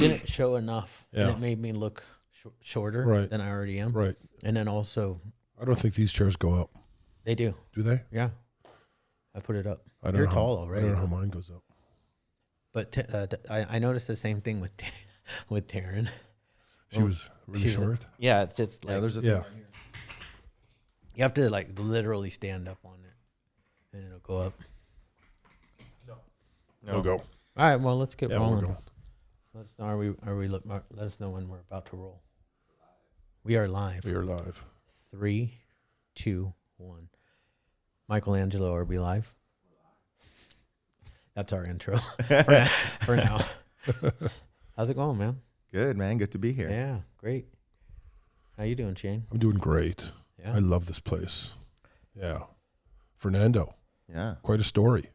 didn't show enough, Yeah. and it made me look shorter Right. than I already am. Right. And then also, I don't think these chairs go up. they do. Do they? Yeah. I put it up. I don't You're know tall how, already. I don't know how mine goes up. But I noticed the same thing with with Taryn. She was really short. Yeah, it's just like there's a Yeah. thing right here. you have to like literally stand up on it, and it'll go up. We'll go. All right, well, let's get Yeah, we'll rolling. go. Let us know when we're about to roll. We are live. We are live. 3, 2, 1. Michelangelo, are we live? That's our intro for now. How's it going, man? Good, man. Good to be here. Yeah, great. How you doing, Shane? I'm doing great. Yeah. I love this place. Yeah. Fernando, Yeah. quite a story.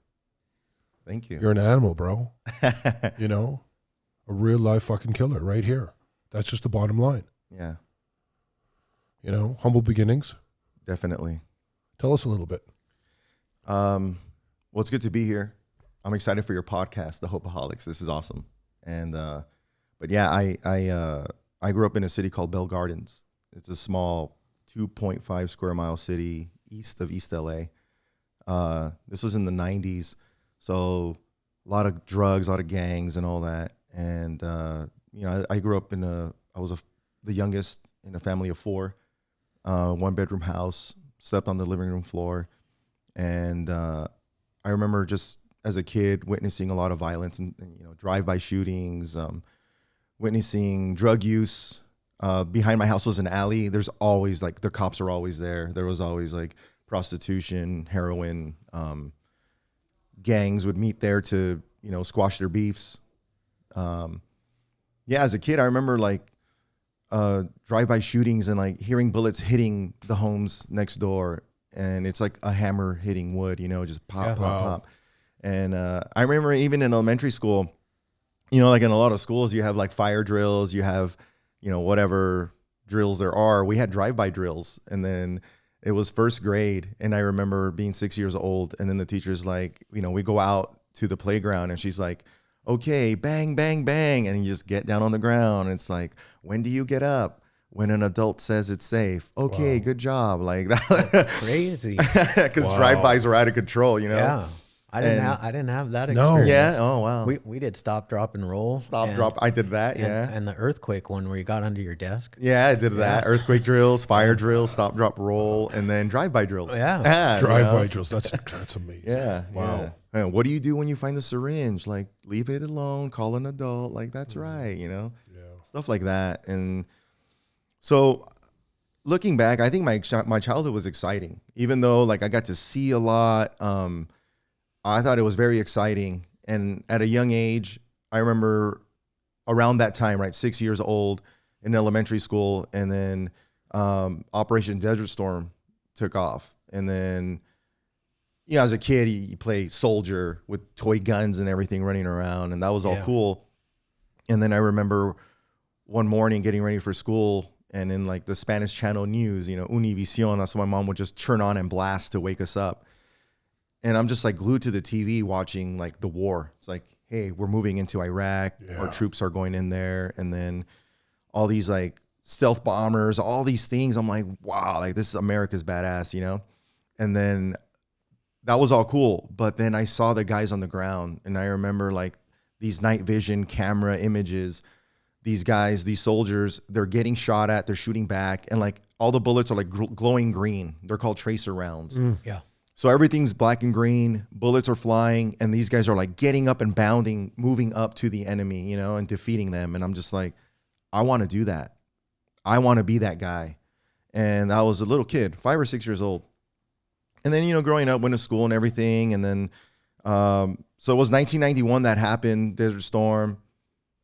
Thank you. You're an animal, bro. You know, a real life fucking killer right here. That's just the bottom line. Yeah, You know, humble beginnings. definitely. Tell us a little bit. Well, it's good to be here. I'm excited for your podcast, the Hopeaholics. This is awesome. And but yeah, I grew up in a city called Bell Gardens. It's a small 2.5 square mile city east of East LA. This was in the 90s, so a lot of drugs, a lot of gangs, and all that. And you know, I grew up I was the youngest in a family of 4, 1-bedroom house. Slept on the living room floor, and I remember just as a kid witnessing a lot of violence and you know, drive-by shootings, witnessing drug use. Behind my house was an alley. There's always like the cops are always there. There was always like prostitution, heroin. Gangs would meet there to, you know, squash their beefs. Yeah, as a kid, I remember like drive-by shootings and like hearing bullets hitting the homes next door, and it's like a hammer hitting wood, you know, just pop, pop. And I remember even in elementary school, you know, like in a lot of schools, you have like fire drills, you have, you know, whatever drills there are. We had drive-by drills, and then it was first grade, and I remember being 6 years old, and then the teacher's like, you know, we go out to the playground, and she's like, okay, bang, bang, bang. And you just get down on the ground. And it's like, when do you get up? When an adult says it's safe. Okay, Wow. good job. Like that. Crazy. Because Wow. drive-bys were out of control, you know? Yeah. I didn't have that No. experience. Yeah. Oh, wow. We did stop, drop, and roll. Stop, and, drop. I did that. And, Yeah. and the earththake one where you got under your desk. Yeah, I did that. Earthquake drills, fire drills, stop, drop, roll, and then drive-by drills. Yeah. you Drive-by know? drills. That's amazing. Yeah. Wow. Yeah. What do you do when you find the syringe? Like, leave it alone, call an adult. Like, that's right, you know? Yeah. Stuff like that. And so looking back, I think my childhood was exciting, even though like I got to see a lot. I thought it was very exciting. And at a young age, I remember around that time, right, 6 years old in elementary school. And then Operation Desert Storm took off. And then, you know, as a kid, you play soldier with toy guns and everything running around. And that was all cool. And then I remember one morning getting ready for school, and in like the Spanish channel news, you know, Univision, that's what my mom would just turn on and blast to wake us up. And I'm just like glued to the TV watching like the war. It's like, hey, we're moving into Iraq. Yeah. Our troops are going in there. And then all these like stealth bombers, all these things. I'm like, wow, like this is America's badass, you know? And then that was all cool. But then I saw the guys on the ground, and I remember like these night vision camera images. These guys, these soldiers, they're getting shot at, they're shooting back, and like all the bullets are like glowing green. They're called tracer rounds. Yeah. So everything's black and green, bullets are flying, and these guys are like getting up and bounding, moving up to the enemy, you know, and defeating them. And I'm just like, I want to do that. I want to be that guy. And I was a little kid, 5 or 6 years old. And then, you know, growing up, went to school and everything. And then, so it was 1991 that happened, Desert Storm.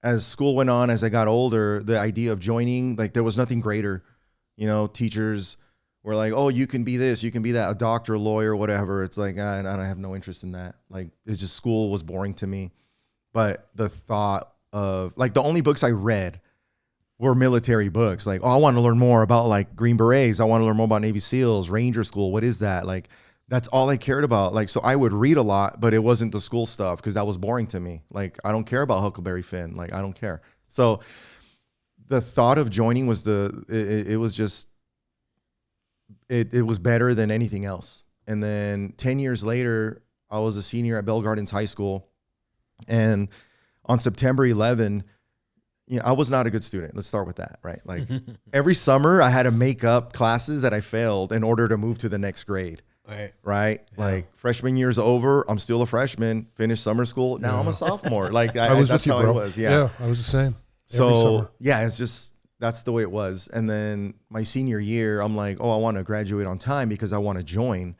As school went on, as I got older, the idea of joining, like there was nothing greater. You know, teachers were like, oh, you can be this, you can be that, a doctor, a lawyer, whatever. It's like, I have no interest in that. Like, it's just, school was boring to me. But the thought of, like, the only books I read were military books. Like, oh, I want to learn more about like Green Berets. I want to learn more about Navy SEALs, Ranger School. What is that? Like, that's all I cared about. Like, so I would read a lot, but it wasn't the school stuff because that was boring to me. Like, I don't care about Huckleberry Finn. Like, I don't care. So the thought of joining was it was just, it was better than anything else. And then 10 years later, I was a senior at Bell Gardens High School. And on September 11, I was not a good student. Let's start with that, right? Like every summer I had to make up classes that I failed in order to move to the next grade. Right. Yeah. Like freshman year's over. I'm still a freshman, finished summer school. Now I'm a sophomore. Like I was with you, bro. I was. Yeah, I was the same. So yeah, it's just, that's the way it was. And then my senior year, I'm like, oh, I want to graduate on time because I want to join.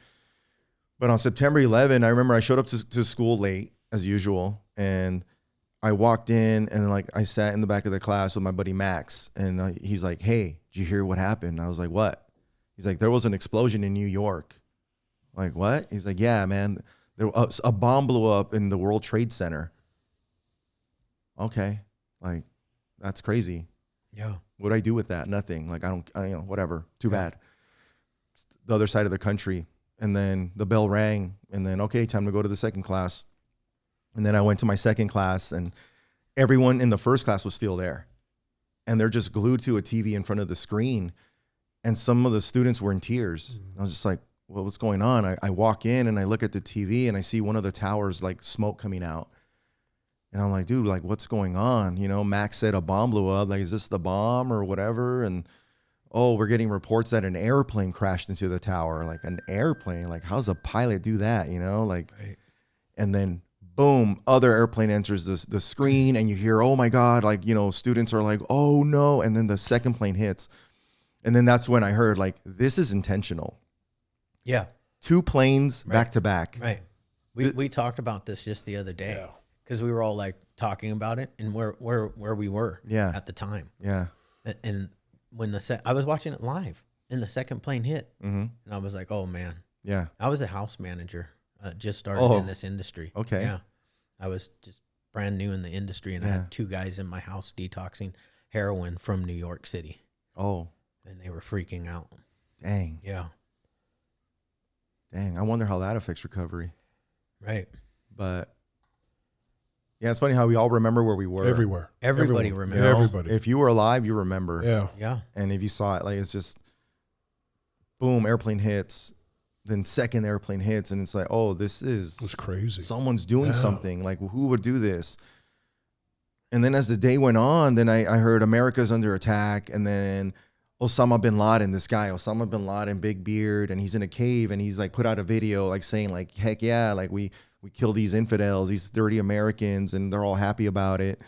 But on September 11, I remember I showed up to school late as usual. And I walked in and like I sat in the back of the class with my buddy Max. And he's like, hey, did you hear what happened? I was like, what? He's like, there was an explosion in New York. Like, what? He's like, yeah, man, a bomb blew up in the World Trade Center. Okay. Like, that's crazy. Yeah. What do I do with that? Nothing. Like, whatever. Too bad. It's the other side of the country. And then the bell rang and then, okay, time to go to the second class. And then I went to my second class and everyone in the first class was still there. And they're just glued to a TV in front of the screen. And some of the students were in tears. I was just like, well, what's going on? I walk in and I look at the TV and I see one of the towers, like smoke coming out. And I'm like, dude, like what's going on? Max said a bomb blew up. Like, is this the bomb or whatever? And, oh, we're getting reports that an airplane crashed into the tower. Like an airplane, like how's a pilot do that? Like, right. And then boom, other airplane enters the screen and you hear, oh my God, like, students are like, oh no. And then the second plane hits. And then that's when I heard like, this is intentional. Yeah. 2 planes back to back. Right. We talked about this just the other day because we were all like talking about it and where we were at the time. Yeah. And when I was watching it live and the second plane hit and I was like, oh man. Yeah. I was a house manager, just started in this industry. Okay. Yeah. I was just brand new in the industry and I had 2 guys in my house detoxing heroin from New York City. Oh. And they were freaking out. Dang. Yeah. Dang, I wonder how that affects recovery. Right. But yeah, it's funny how we all remember where we were. Everywhere. Everybody remembers. Yeah, everybody. If you were alive, you remember. Yeah. Yeah. And if you saw it, like it's just boom, airplane hits, then second airplane hits, and it's like, oh, this is it's crazy. Someone's doing something. Like, who would do this? And then as the day went on, then I heard America's under attack, and then Osama bin Laden, Osama bin Laden, big beard, and he's in a cave and he's like put out a video like saying like, heck yeah, like we kill these infidels, these dirty Americans, and they're all happy about it.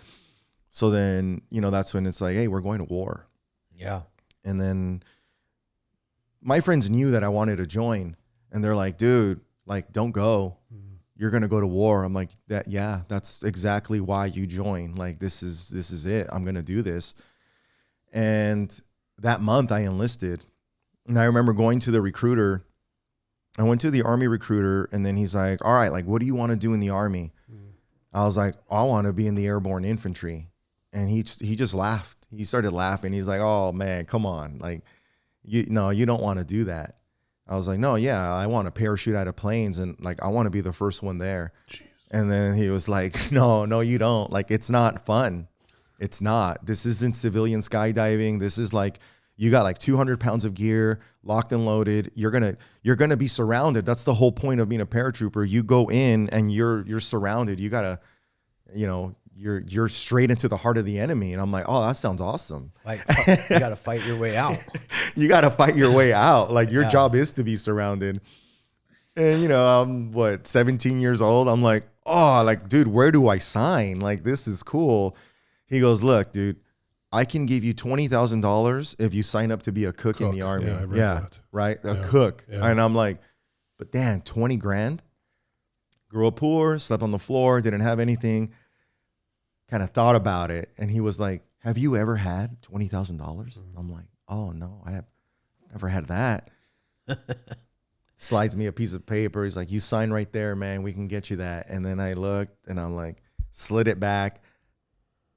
So then, that's when it's like, hey, we're going to war. Yeah. And then my friends knew that I wanted to join and they're like, dude, like don't go. You're going to go to war. I'm like, that's exactly why you join. Like, this is it. I'm going to do this. And that month I enlisted and I remember going to the recruiter. I went to the Army recruiter and then he's like, all right, like, what do you want to do in the Army? I was like, I want to be in the airborne infantry. And he just laughed. He started laughing. He's like, oh man, come on. Like, you don't want to do that. I was like, no, yeah, I want to parachute out of planes and like, I want to be the first one there. Jeez. And then he was like, no, you don't. Like, it's not fun. It's not. This isn't civilian skydiving. This is like, you got like 200 pounds of gear locked and loaded. You're gonna be surrounded. That's the whole point of being a paratrooper. You go in and you're surrounded. You gotta, you're straight into the heart of the enemy. And I'm like, oh, that sounds awesome. Like, you gotta fight your way out. You gotta fight your way out. Like, your job is to be surrounded. And I'm 17 years old. I'm like, oh, like, dude, where do I sign? Like, this is cool. He goes, look, dude, I can give you $20,000 if you sign up to be a cook in the Army. Yeah, I read that. Right? A cook. Yeah. And I'm like, but damn, 20 grand? Grew up poor, slept on the floor, didn't have anything. Kind of thought about it. And he was like, have you ever had $20,000? I'm like, oh, no, I have never had that. Slides me a piece of paper. He's like, you sign right there, man. We can get you that. And then I looked and I'm like, slid it back.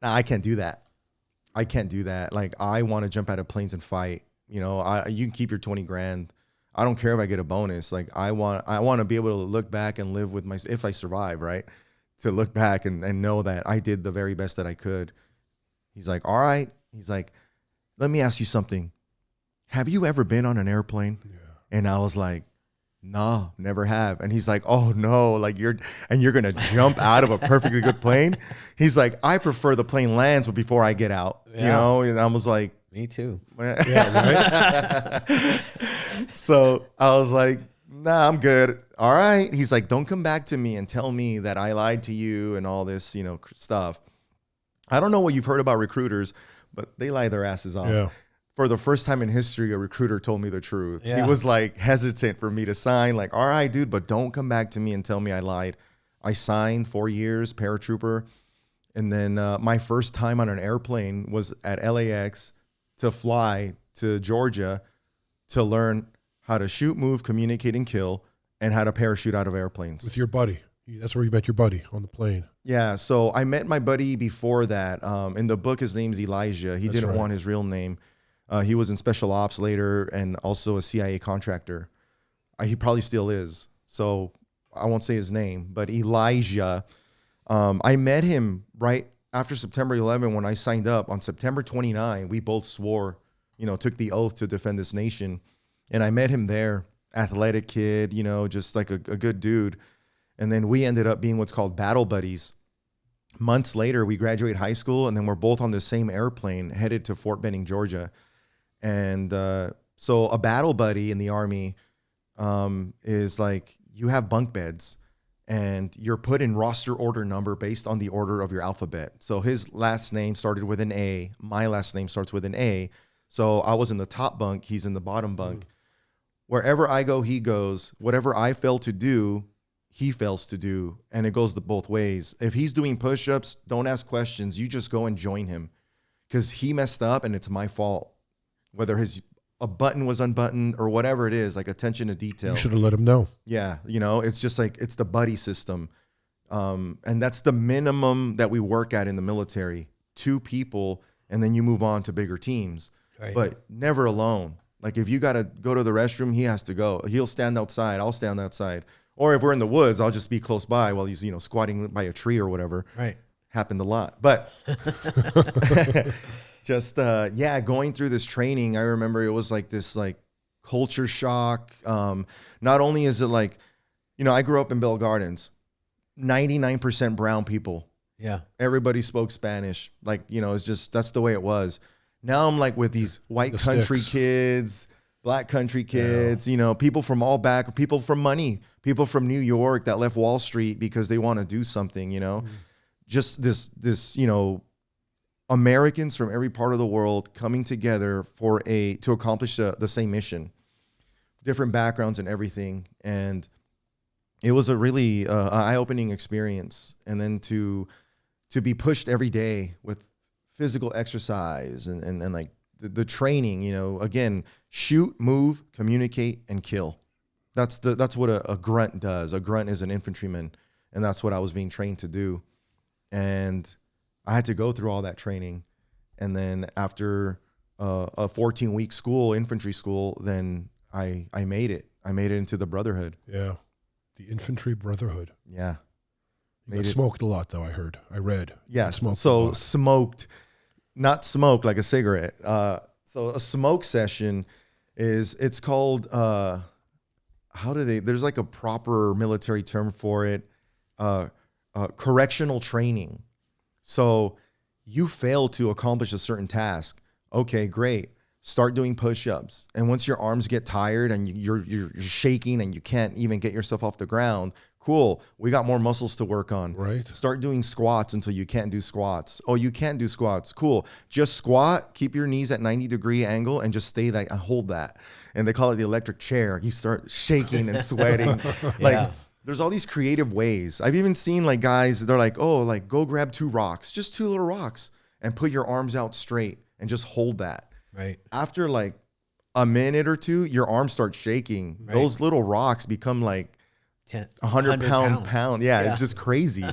Nah, I can't do that. I can't do that. Like, I want to jump out of planes and fight. You can keep your 20 grand. I don't care if I get a bonus. Like, I want to be able to look back and live with if I survive, right? To look back and know that I did the very best that I could. He's like, all right. He's like, let me ask you something. Have you ever been on an airplane? Yeah. And I was like, no, never have. And he's like, oh no, like you're going to jump out of a perfectly good plane. He's like, I prefer the plane lands before I get out, you know? And I was like, me too. Yeah, right? So I was like, nah, I'm good. All right. He's like, don't come back to me and tell me that I lied to you and all this, you know, stuff. I don't know what you've heard about recruiters, but they lie their asses off. Yeah. For the first time in history, a recruiter told me the truth. Yeah. He was like hesitant for me to sign, like, all right, dude, but don't come back to me and tell me I lied. I signed 4 years, paratrooper. And then my first time on an airplane was at LAX to fly to Georgia to learn how to shoot, move, communicate, and kill, and how to parachute out of airplanes. With your buddy. That's where you met your buddy, on the plane. Yeah, so I met my buddy before that. In the book, his name's Elijah. He didn't want his real name. He was in special ops later and also a CIA contractor. He probably still is. So I won't say his name, but Elijah. I met him right after September 11 when I signed up. On September 29, we both swore, you know, took the oath to defend this nation. And I met him there, athletic kid, you know, just like a good dude. And then we ended up being what's called battle buddies. Months later, we graduate high school, and then we're both on the same airplane headed to Fort Benning, Georgia. And so a battle buddy in the Army is like, you have bunk beds, and you're put in roster order number based on the order of your alphabet. So his last name started with an A. My last name starts with an A. So I was in the top bunk. He's in the bottom bunk. Wherever I go, he goes. Whatever I fail to do, he fails to do. And it goes both ways. If he's doing push-ups, don't ask questions. You just go and join him, because he messed up and it's my fault. Whether a button was unbuttoned or whatever it is, like attention to detail. You should have let him know. Yeah. You know, it's just like, it's the buddy system. And that's the minimum that we work at in the military. 2 people, and then you move on to bigger teams. Right. But never alone. Like if you got to go to the restroom, he has to go. He'll stand outside. I'll stand outside. Or if we're in the woods, I'll just be close by while he's, you know, squatting by a tree or whatever. Right. Happened a lot. But just, going through this training, I remember it was like this like culture shock. Not only is it like, you know, I grew up in Bell Gardens, 99% brown people. Yeah. Everybody spoke Spanish. Like, you know, it's just, that's the way it was. Now I'm like with these white country kids, black country kids, you know, people from all back, people from money, people from New York that left Wall Street because they want to do something, you know, just this, you know, Americans from every part of the world coming together to accomplish the same mission, different backgrounds and everything. And it was a really eye-opening experience. And then to be pushed every day with physical exercise and like the training, you know, again, shoot, move, communicate, and kill. That's what a grunt does. A grunt is an infantryman, and that's what I was being trained to do. And I had to go through all that training. And then after a 14-week infantry school, then I made it. I made it into the Brotherhood. Yeah. The Infantry Brotherhood. Yeah. You got smoked a lot, though, I read. Yeah. So smoked, not smoked like a cigarette. So a smoke session it's called, there's like a proper military term for it. Correctional training. So you fail to accomplish a certain task. Okay, great. Start doing push-ups. And once your arms get tired and you're shaking and you can't even get yourself off the ground, cool. We got more muscles to work on. Right. Start doing squats until you can't do squats. Oh, you can't do squats. Cool. Just squat, keep your knees at 90-degree angle and just stay that, hold that. And they call it the electric chair. You start shaking and sweating. There's all these creative ways. I've even seen like guys, they're like, oh, like go grab 2 rocks, just 2 little rocks, and put your arms out straight and just hold that. Right. After like a minute or 2, your arms start shaking. Right. Those little rocks become like 100 pound. Yeah, it's just crazy,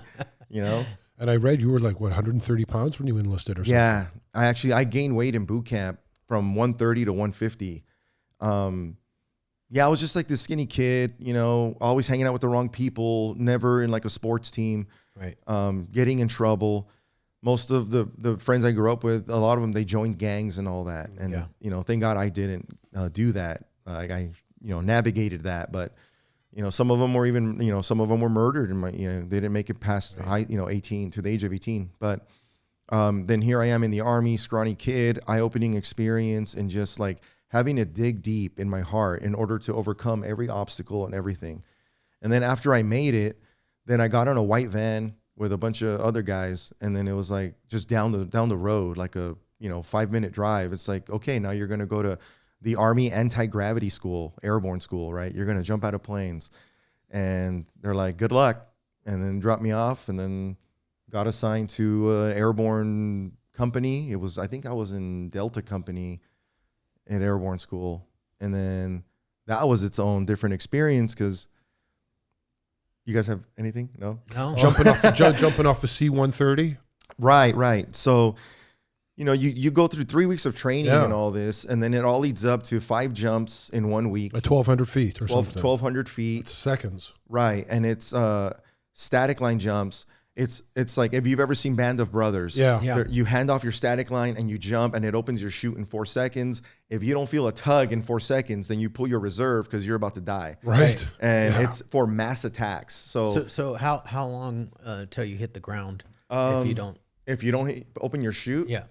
you know? And I read you were like, what, 130 pounds when you enlisted or something? Yeah. I gained weight in boot camp from 130 to 150. I was just like this skinny kid, you know, always hanging out with the wrong people, never in like a sports team, right? Getting in trouble. most of the friends I grew up with, a lot of them, they joined gangs and all that. And, you know, thank God I didn't do that. I you know, navigated that. But, you know, some of them were even, you know, some of them were murdered and, you know, they didn't make it past high, you know, 18 to the age of 18. But then here I am in the Army, scrawny kid, eye-opening experience, and just like having to dig deep in my heart in order to overcome every obstacle and everything. And then after I made it, then I got on a white van with a bunch of other guys, and then it was like just down the road, like a, you know, 5-minute drive. It's like, okay, now you're going to go to the Army anti-gravity school, airborne school, right? You're going to jump out of planes. And they're like, good luck. And then dropped me off, and then got assigned to an airborne company. It was, I think I was in Delta Company at airborne school. And then that was its own different experience, because you guys have anything? No? Jumping off the C-130? Right. So, you know, you go through 3 weeks of training and all this, and then it all leads up to 5 jumps in 1 week. At 1,200 feet or something. 1,200 feet. It's seconds. Right. And it's static line jumps. It's like, if you've ever seen Band of Brothers, you hand off your static line and you jump, and it opens your chute in 4 seconds. If you don't feel a tug in 4 seconds, then you pull your reserve because you're about to die. Right. And it's for mass attacks. So how long till you hit the ground if you don't? If you don't open your chute? Yeah.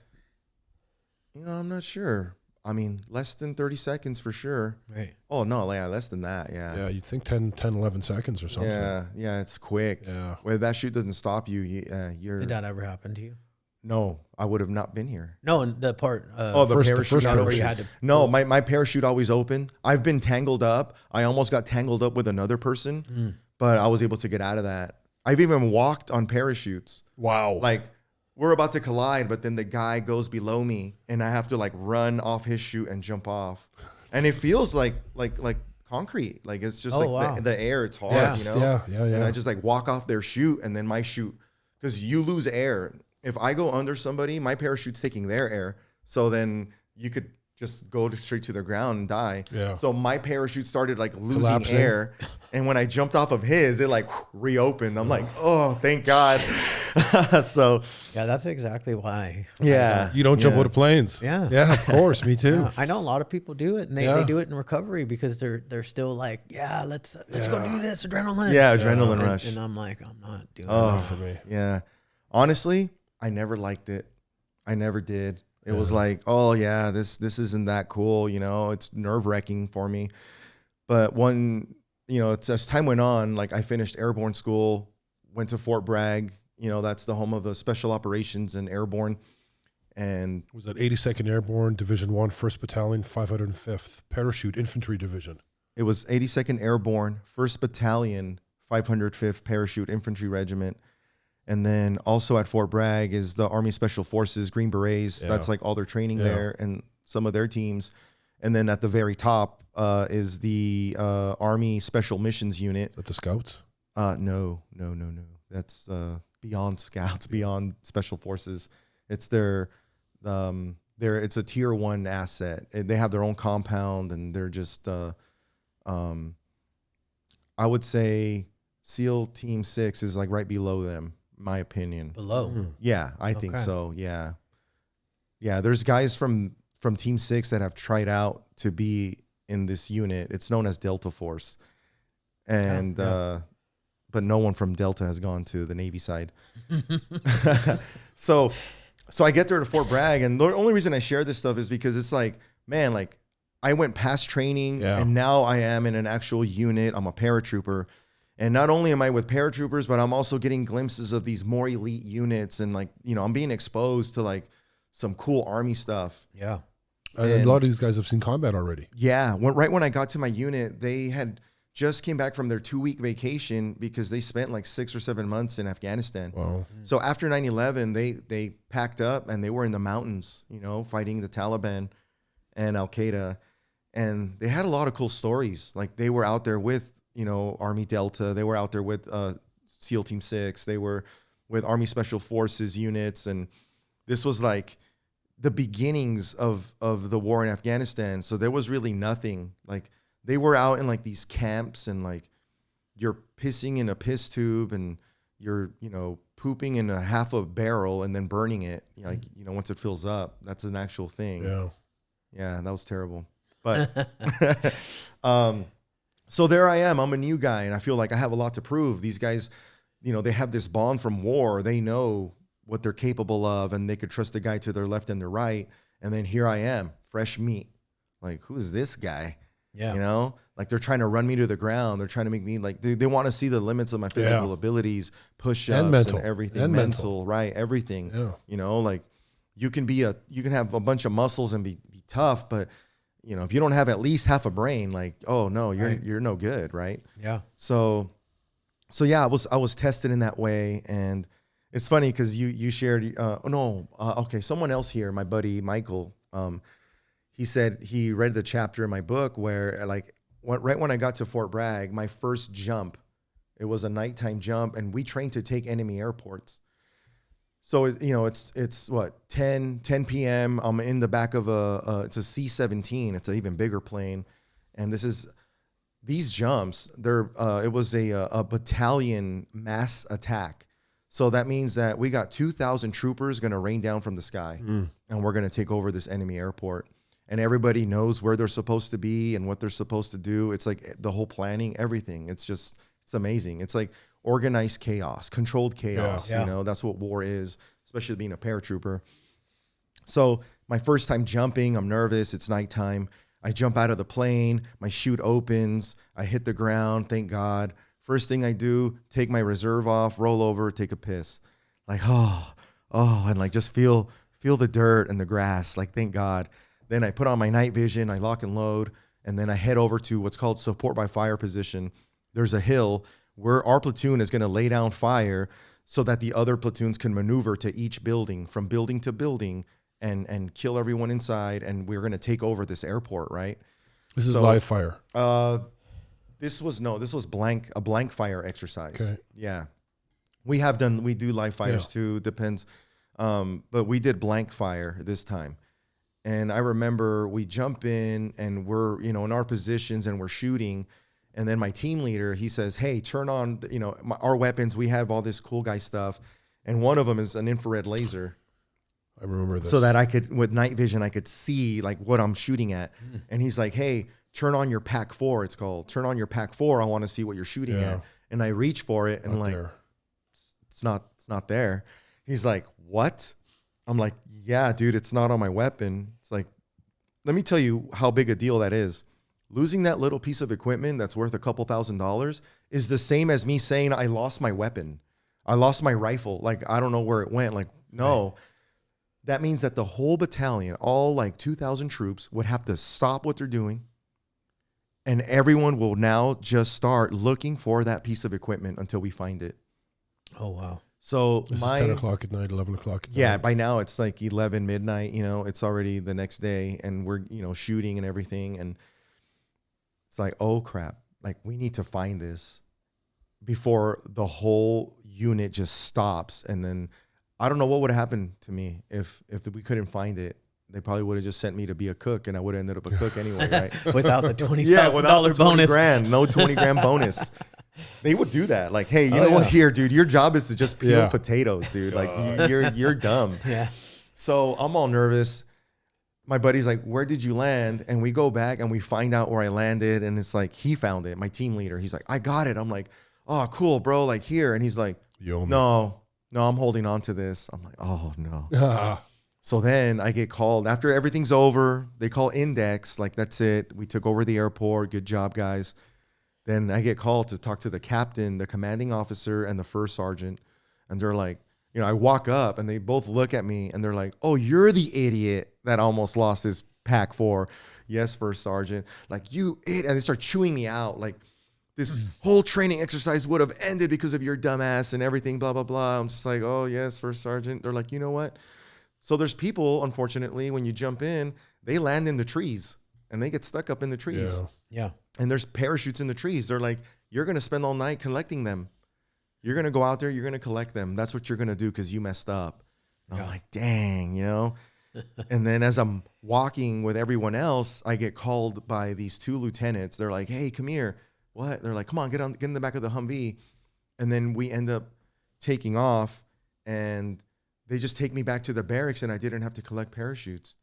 You know, I'm not sure. I mean, less than 30 seconds for sure. Right. Oh, no, yeah, less than that, yeah. Yeah, you'd think 10, 11 seconds or something. Yeah, it's quick. Yeah. Well, that chute doesn't stop you. You're. Did that ever happen to you? No, I would have not been here. No, and the part. the parachute. Where you had to. No, my parachute always open. I've been tangled up. I almost got tangled up with another person, but I was able to get out of that. I've even walked on parachutes. Wow. Like, we're about to collide, but then the guy goes below me, and I have to like run off his chute and jump off. And it feels like concrete. Like, it's just the air, it's hard, you know? Yeah. And I just like walk off their chute, and then my chute, because you lose air. If I go under somebody, my parachute's taking their air. So then you could just go straight to the ground and die. Yeah. So my parachute started like losing Collapsing. air. And when I jumped off of his, it like reopened. I'm like, oh, thank God. So yeah, that's exactly why. yeah. You don't jump out of planes. Yeah. Yeah, of course. Me too. Yeah. I know a lot of people do it, and they do it in recovery because they're still like, let's go do this adrenaline. Yeah, adrenaline rush. And I'm like, I'm not doing Not for me. Yeah. Honestly, I never liked it. I never did. It was like, oh yeah, this isn't that cool, you know. It's nerve-wracking for me. But as time went on, like I finished airborne school, went to Fort Bragg. You know, that's the home of the Special Operations and Airborne. And was that 82nd Airborne, Division 1, 1st Battalion, 505th Parachute Infantry Division. It was 82nd Airborne, 1st Battalion, 505th Parachute Infantry Regiment. And then also at Fort Bragg is the Army Special Forces, Green Berets. Yeah. That's like all their training there and some of their teams. And then at the very top is the Army Special Missions Unit. Is that the Scouts? No. That's beyond Scouts, beyond Special Forces. It's it's a tier 1 asset. They have their own compound, and they're just, I would say SEAL Team 6 is like right below them. My opinion. Below. Yeah, I think so. Yeah. There's guys from Team 6 that have tried out to be in this unit. It's known as Delta Force. And but no one from Delta has gone to the Navy side. So I get there to Fort Bragg, and the only reason I share this stuff is because it's like, man, like I went past training and now I am in an actual unit. I'm a paratrooper. And not only am I with paratroopers, but I'm also getting glimpses of these more elite units. And like, you know, I'm being exposed to like some cool Army stuff. Yeah. And a lot of these guys have seen combat already. Yeah. Right when I got to my unit, they had just came back from their 2-week vacation because they spent like 6 or 7 months in Afghanistan. Wow. So after 9/11, they packed up and they were in the mountains, you know, fighting the Taliban and Al-Qaeda. And they had a lot of cool stories. Like they were out there with, you know, Army Delta. They were out there with SEAL Team 6. They were with Army Special Forces units. And this was like the beginnings of the war in Afghanistan. So there was really nothing. Like they were out in like these camps, and like you're pissing in a piss tube, and you're, pooping in a half a barrel and then burning it, like, once it fills up. That's an actual thing. Yeah, that was terrible. But so there I am. I'm a new guy, and I feel like I have a lot to prove. These guys, they have this bond from war. They know what they're capable of, and they could trust the guy to their left and their right. And then here I am, fresh meat. Like, who is this guy? Yeah. Like, they're trying to run me to the ground. They're trying to make me, like, they want to see the limits of my physical abilities, push-ups and everything. And mental, right? Everything. Yeah. Like, you can have a bunch of muscles and be tough, but if you don't have at least half a brain, like, oh no, you're no good, right? Yeah. So yeah, I was tested in that way, and it's funny because you shared. Okay, someone else here, my buddy Michael. He said he read the chapter in my book where, like, right when I got to Fort Bragg, my first jump, it was a nighttime jump, and we trained to take enemy airports. So, it's what, 10 p.m. I'm in the back of it's a C-17. It's an even bigger plane. And these jumps, it was a battalion mass attack. So that means that we got 2,000 troopers going to rain down from the sky, and we're going to take over this enemy airport. And everybody knows where they're supposed to be and what they're supposed to do. It's like the whole planning, everything. It's amazing. It's like organized chaos, controlled chaos. Yeah. That's what war is, especially being a paratrooper. So my first time jumping, I'm nervous. It's nighttime. I jump out of the plane. My chute opens. I hit the ground. Thank God. First thing I do, take my reserve off, roll over, take a piss. Like, and like just feel the dirt and the grass. Like, thank God. Then I put on my night vision. I lock and load. And then I head over to what's called support by fire position. There's a hill where our platoon is going to lay down fire so that the other platoons can maneuver to each building, from building to building, and kill everyone inside. And we're going to take over this airport, right? This is live fire. This was a blank fire exercise. Okay. Yeah. We do live fires too, depends. But we did blank fire this time. And I remember we jump in and we're, in our positions and we're shooting. And then my team leader, he says, hey, turn on, our weapons. We have all this cool guy stuff. And one of them is an infrared laser. I remember this. So that I could, with night vision, I could see like what I'm shooting at. And he's like, hey, turn on your Pac 4. It's called turn on your Pac 4. I want to see what you're shooting at. And I reach for it and not like, there. It's not there. He's like, what? I'm like, yeah, dude, it's not on my weapon. It's like, let me tell you how big a deal that is. Losing that little piece of equipment that's worth a couple $1,000s is the same as me saying I lost my weapon. I lost my rifle. Like, I don't know where it went. Like, no. Right. That means that the whole battalion, all like 2,000 troops, would have to stop what they're doing. And everyone will now just start looking for that piece of equipment until we find it. Oh, wow. So this is 10 o'clock at night, 11 o'clock at night. Yeah, by now it's like 11 midnight, it's already the next day, and we're, shooting and everything. And it's like, oh crap, like we need to find this before the whole unit just stops. And then I don't know what would have happened to me if we couldn't find it. They probably would have just sent me to be a cook, and I would have ended up a cook anyway, right? Without the $20,000 bonus. Grand, no 20 grand bonus. They would do that. Like, hey, you know what? Here, dude, your job is to just peel potatoes, dude. Like, you're dumb. Yeah. So I'm all nervous. My buddy's like, where did you land? And we go back and we find out where I landed. And it's like, he found it, my team leader. He's like, I got it. I'm like, oh, cool, bro. Like, here. And he's like, no, I'm holding on to this. I'm like, oh, no. So then I get called after everything's over. They call index. Like, that's it. We took over the airport. Good job, guys. Then I get called to talk to the captain, the commanding officer, and the first sergeant. And they're like, I walk up and they both look at me and they're like, oh, you're the idiot that almost lost his Pac 4. Yes, first sergeant. Like, you idiot. And they start chewing me out. Like, this whole training exercise would have ended because of your dumbass and everything, blah, blah, blah. I'm just like, oh, yes, first sergeant. They're like, you know what? So there's people, unfortunately, when you jump in, they land in the trees and they get stuck up in the trees. Yeah. And there's parachutes in the trees. They're like, you're going to spend all night collecting them. You're going to go out there. You're going to collect them. That's what you're going to do because you messed up. And I'm like, dang, And then as I'm walking with everyone else, I get called by these two lieutenants. They're like, hey, come here. What? They're like, come on, get in the back of the Humvee. And then we end up taking off, and they just take me back to the barracks, and I didn't have to collect parachutes.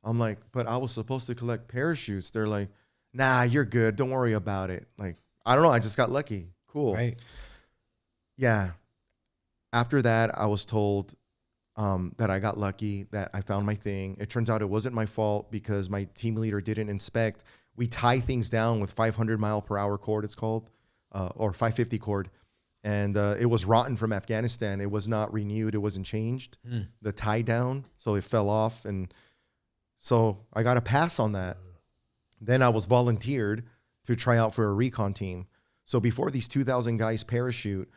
I'm like, but I was supposed to collect parachutes. They're like, nah, you're good. Don't worry about it. Like, I don't know. I just got lucky. Cool. Right. Yeah. After that, I was told that I got lucky, that I found my thing. It turns out it wasn't my fault because my team leader didn't inspect. We tie things down with 500 mile per hour cord, it's called, or 550 cord. And it was rotten from Afghanistan. It was not renewed. It wasn't changed. The tie down. So it fell off. And so I got a pass on that. Then I was volunteered to try out for a recon team. So before these 2,000 guys parachute,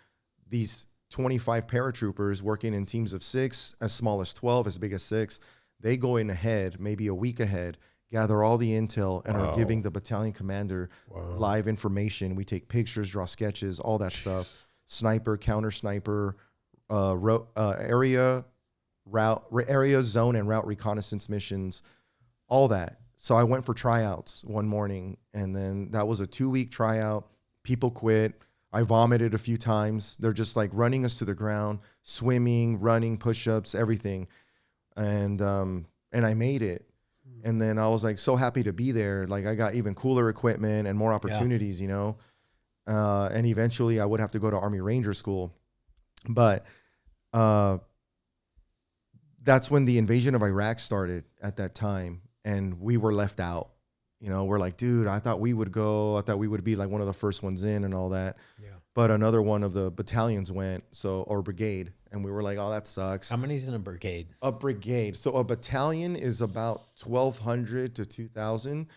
these 25 paratroopers working in teams of 6, as small as 12, as big as 6, they go in ahead, maybe a week ahead, gather all the intel, and are giving the battalion commander live information. We take pictures, draw sketches, all that stuff. Sniper, counter sniper, area, zone, and route reconnaissance missions, all that. So I went for tryouts one morning, and then that was a 2-week tryout. People quit. I vomited a few times. They're just like running us to the ground, swimming, running, push-ups, everything. And I made it. And then I was like so happy to be there. Like I got even cooler equipment and more opportunities, you know. And eventually I would have to go to Army Ranger School. But that's when the invasion of Iraq started at that time. And we were left out. You know, we're like, dude, I thought we would go. I thought we would be like one of the first ones in and all that. Yeah. But another one of the battalions went, or brigade. And we were like, oh, that sucks. How many's in a brigade? A brigade. So a battalion is about 1,200 to 2,000.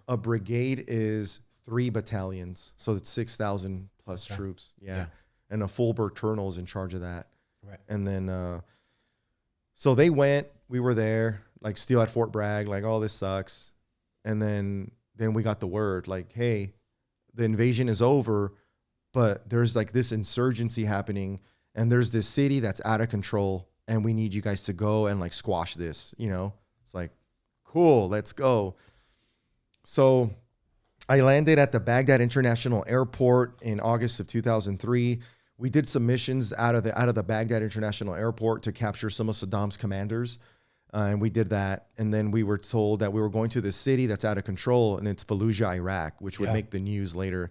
A brigade is 3 battalions. So it's 6,000 plus troops. Yeah. And a Fulberg colonel is in charge of that. Right. And then, so they went, we were there, like still at Fort Bragg, like, oh, this sucks. And then we got the word like, hey, the invasion is over, but there's like this insurgency happening, and there's this city that's out of control, and we need you guys to go and like squash this, you know? It's like, cool, let's go. So I landed at the Baghdad International Airport in August of 2003. We did some missions out of the Baghdad International Airport to capture some of Saddam's commanders. And we did that. And then we were told that we were going to this city that's out of control, and it's Fallujah, Iraq, which would make the news later.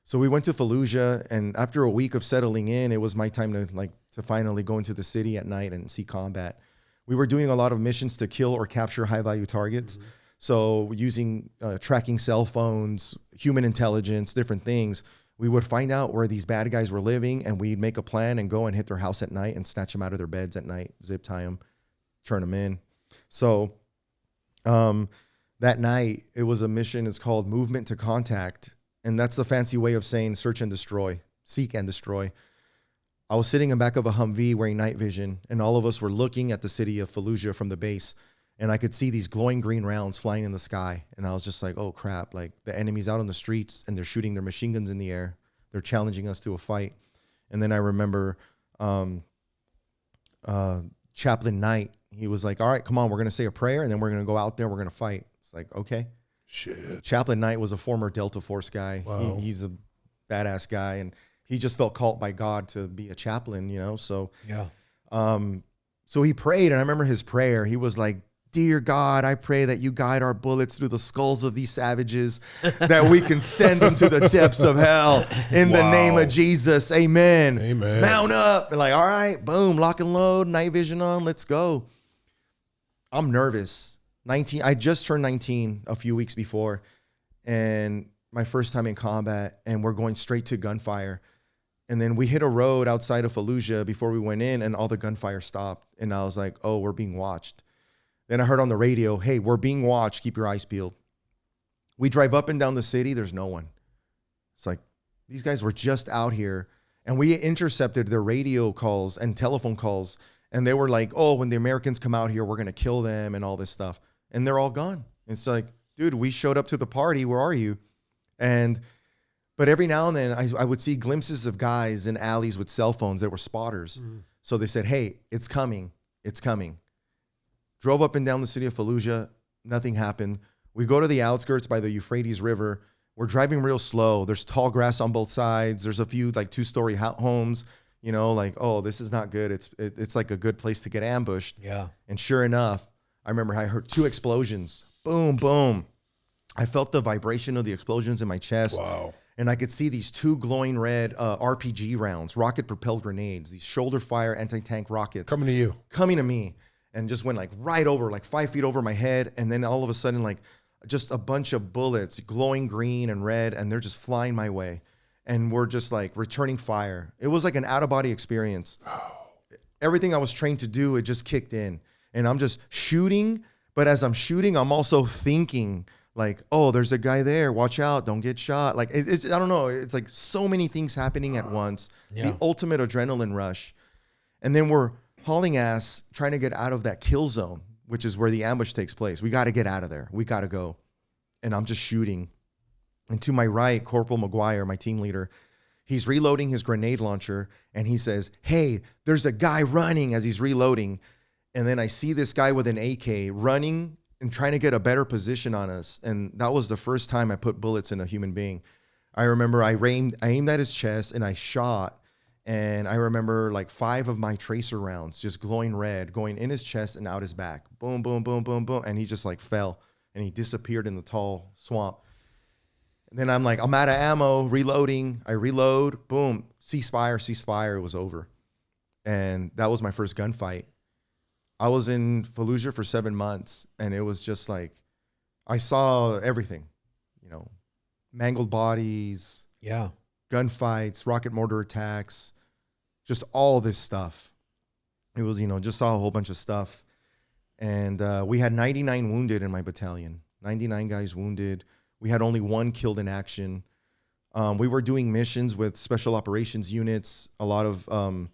So we went to Fallujah, and after a week of settling in, it was my time to finally go into the city at night and see combat. We were doing a lot of missions to kill or capture high-value targets. So using tracking cell phones, human intelligence, different things, we would find out where these bad guys were living, and we'd make a plan and go and hit their house at night and snatch them out of their beds at night, zip tie them, turn them in. So that night, it was a mission. It's called Movement to Contact. And that's the fancy way of saying search and destroy, seek and destroy. I was sitting in back of a Humvee wearing night vision, and all of us were looking at the city of Fallujah from the base. And I could see these glowing green rounds flying in the sky. And I was just like, oh, crap. Like, the enemy's out on the streets, and they're shooting their machine guns in the air. They're challenging us to a fight. And then I remember Chaplain Knight. He was like, all right, come on, we're going to say a prayer, and then we're going to go out there. We're going to fight. It's like, okay. Shit. Chaplain Knight was a former Delta Force guy. Wow. He's a badass guy, and he just felt called by God to be a chaplain, you know? So, so he prayed, and I remember his prayer. He was like, dear God, I pray that you guide our bullets through the skulls of these savages, that we can send them to the depths of hell in the name of Jesus. Amen. Amen. Mount up. And like, all right, boom, lock and load, night vision on, let's go. I'm nervous. I just turned 19 a few weeks before, and my first time in combat, and we're going straight to gunfire. And then we hit a road outside of Fallujah before we went in, and all the gunfire stopped. And I was like, oh, we're being watched. Then I heard on the radio, hey, we're being watched. Keep your eyes peeled. We drive up and down the city. There's no one. It's like, these guys were just out here, and we intercepted their radio calls and telephone calls. And they were like, oh, when the Americans come out here, we're going to kill them and all this stuff. And they're all gone. It's like, dude, we showed up to the party. Where are you? But every now and then I would see glimpses of guys in alleys with cell phones that were spotters. So they said, hey, it's coming. It's coming. Drove up and down the city of Fallujah. Nothing happened. We go to the outskirts by the Euphrates River. We're driving real slow. There's tall grass on both sides. There's a few like 2-story homes. you know, like, oh, this is not good. It's like a good place to get ambushed. Yeah. And sure enough, I remember I heard 2 explosions. Boom, boom. I felt the vibration of the explosions in my chest. Wow. And I could see these 2 glowing red RPG rounds, rocket-propelled grenades, these shoulder-fire anti-tank rockets. Coming to me. And just went like right over, like 5 feet over my head. And then all of a sudden, like just a bunch of bullets, glowing green and red, and they're just flying my way. And we're just like returning fire. It was like an out-of-body experience. Everything I was trained to do, it just kicked in. And I'm just shooting. But as I'm shooting, I'm also thinking, like, oh, there's a guy there. Watch out. Don't get shot. Like, it's I don't know. It's like so many things happening at once. Yeah. The ultimate adrenaline rush. And then we're hauling ass trying to get out of that kill zone, which is where the ambush takes place. We got to get out of there. We got to go. And I'm just shooting. And to my right, Corporal McGuire, my team leader, he's reloading his grenade launcher. And he says, hey, there's a guy running as he's reloading. And then I see this guy with an AK running and trying to get a better position on us. And that was the first time I put bullets in a human being. I remember I aimed at his chest and I shot. And I remember like 5 of my tracer rounds just glowing red, going in his chest and out his back. Boom, boom, boom, boom, boom. And he just like fell and he disappeared in the tall swamp. And then I'm like, I'm out of ammo, reloading. I reload, boom, ceasefire. It was over. And that was my first gunfight. I was in Fallujah for 7 months, and it was just like, I saw everything, you know, mangled bodies, gunfights, rocket mortar attacks, just all this stuff. It was, you know, just saw a whole bunch of stuff. And we had 99 wounded in my battalion, 99 guys wounded. We had only 1 killed in action. We were doing missions with special operations units, a lot of,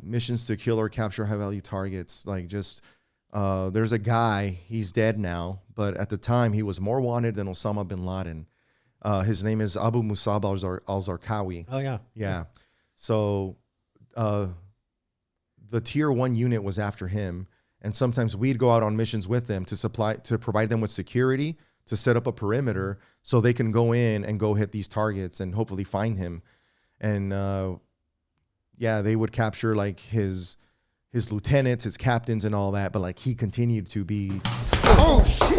missions to kill or capture high-value targets. Like just, there's a guy, he's dead now, but at the time he was more wanted than Osama bin Laden. His name is Abu Musab al-Zarqawi. Oh, yeah. Yeah. So the tier 1 unit was after him. And sometimes we'd go out on missions with them to provide them with security, to set up a perimeter so they can go in and go hit these targets and hopefully find him. And, they would capture like his lieutenants, his captains and all that. But like he continued to be, oh shit.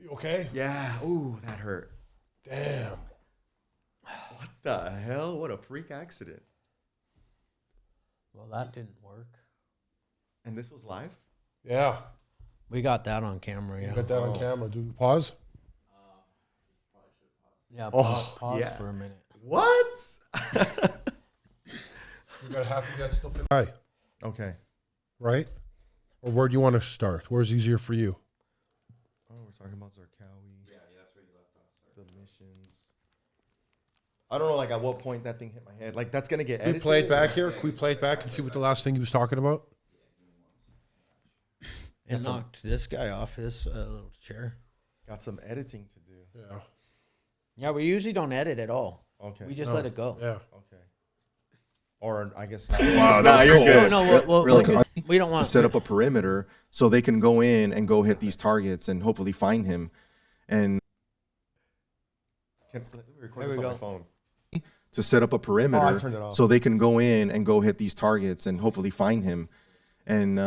You okay? Yeah. Ooh, that hurt. Damn. What the hell? What a freak accident. Well, that didn't work. And this was live? Yeah. We got that on camera, yeah. We got that on camera. Do we pause? Yeah, pause for a minute. What? We got half of that still fit. Hi. Okay. Right? Or where do you want to start? Where's easier for you? Oh, we're talking about Zarqawi. Yeah, that's where you left off. The missions. I don't know, like, at what point that thing hit my head. Like, that's going to get edited. Can we play it back here? Can we play it back and see what the last thing he was talking about? It knocked this guy off his little chair. Got some editing to do. Yeah. Yeah, we usually don't edit at all. Okay. We just let it go. Yeah. Okay. Or I guess. Wow, that was you're cool. good. No, Really we don't want to set up a perimeter so they can go in and go hit these targets and hopefully find him. And let me record this on my phone. To set up a perimeter so they can go in and go hit these targets and hopefully find him. And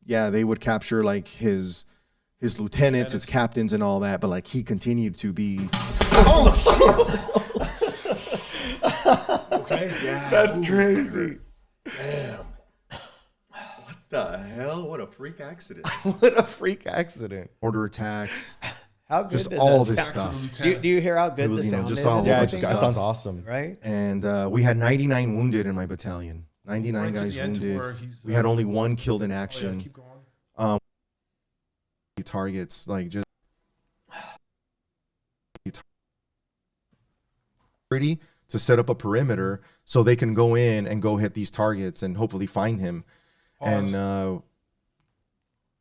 they would capture like his lieutenants, his captains and all that, but like he continued to be Okay. Yeah. That's crazy. Damn. What the hell? What a freak accident. What a freak accident. Order attacks. How good just does all that this sound? stuff. Do you hear how good the sound just is? all Yeah, bunch of that stuff. sounds awesome, right? And we had 99 wounded in my battalion. 99 guys wounded. We had only 1 killed in action. Keep going. Targets like just to set up a perimeter so they can go in and go hit these targets and hopefully find him. Pause. And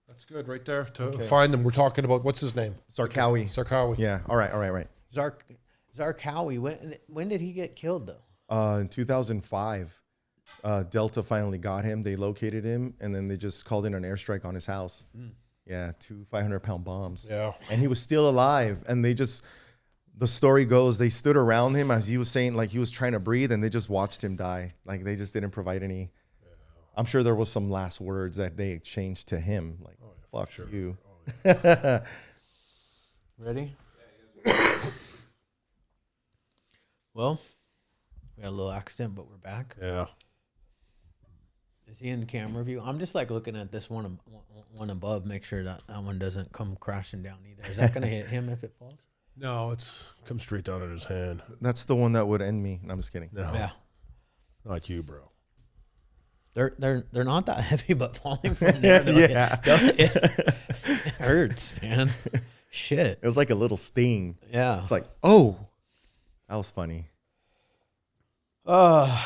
that's good right there to find them. We're talking about what's his name? Zarqawi. Yeah. All right. Zarqawi. When did he get killed though? In 2005, Delta finally got him. They located him, and then they just called in an airstrike on his house. Yeah, 2 500-pound bombs. Yeah. And he was still alive, and they just the story goes, they stood around him as he was saying, like he was trying to breathe, and they just watched him die. Like they just didn't provide any. I'm sure there was some last words that they exchanged to him, like "fuck you." Ready? Well, we had a little accident, but we're back. Yeah. Is he in camera view? I'm just like looking at this one above, make sure that one doesn't come crashing down either. Is that going to hit him if it falls? No, it's comes straight down in his hand. That's the one that would end me. No, I'm just kidding. No, Yeah. Not you, bro. They're not that heavy, but falling from there, it hurts, man. Shit. It was like a little sting. Yeah. It's like, oh, that was funny. Yeah,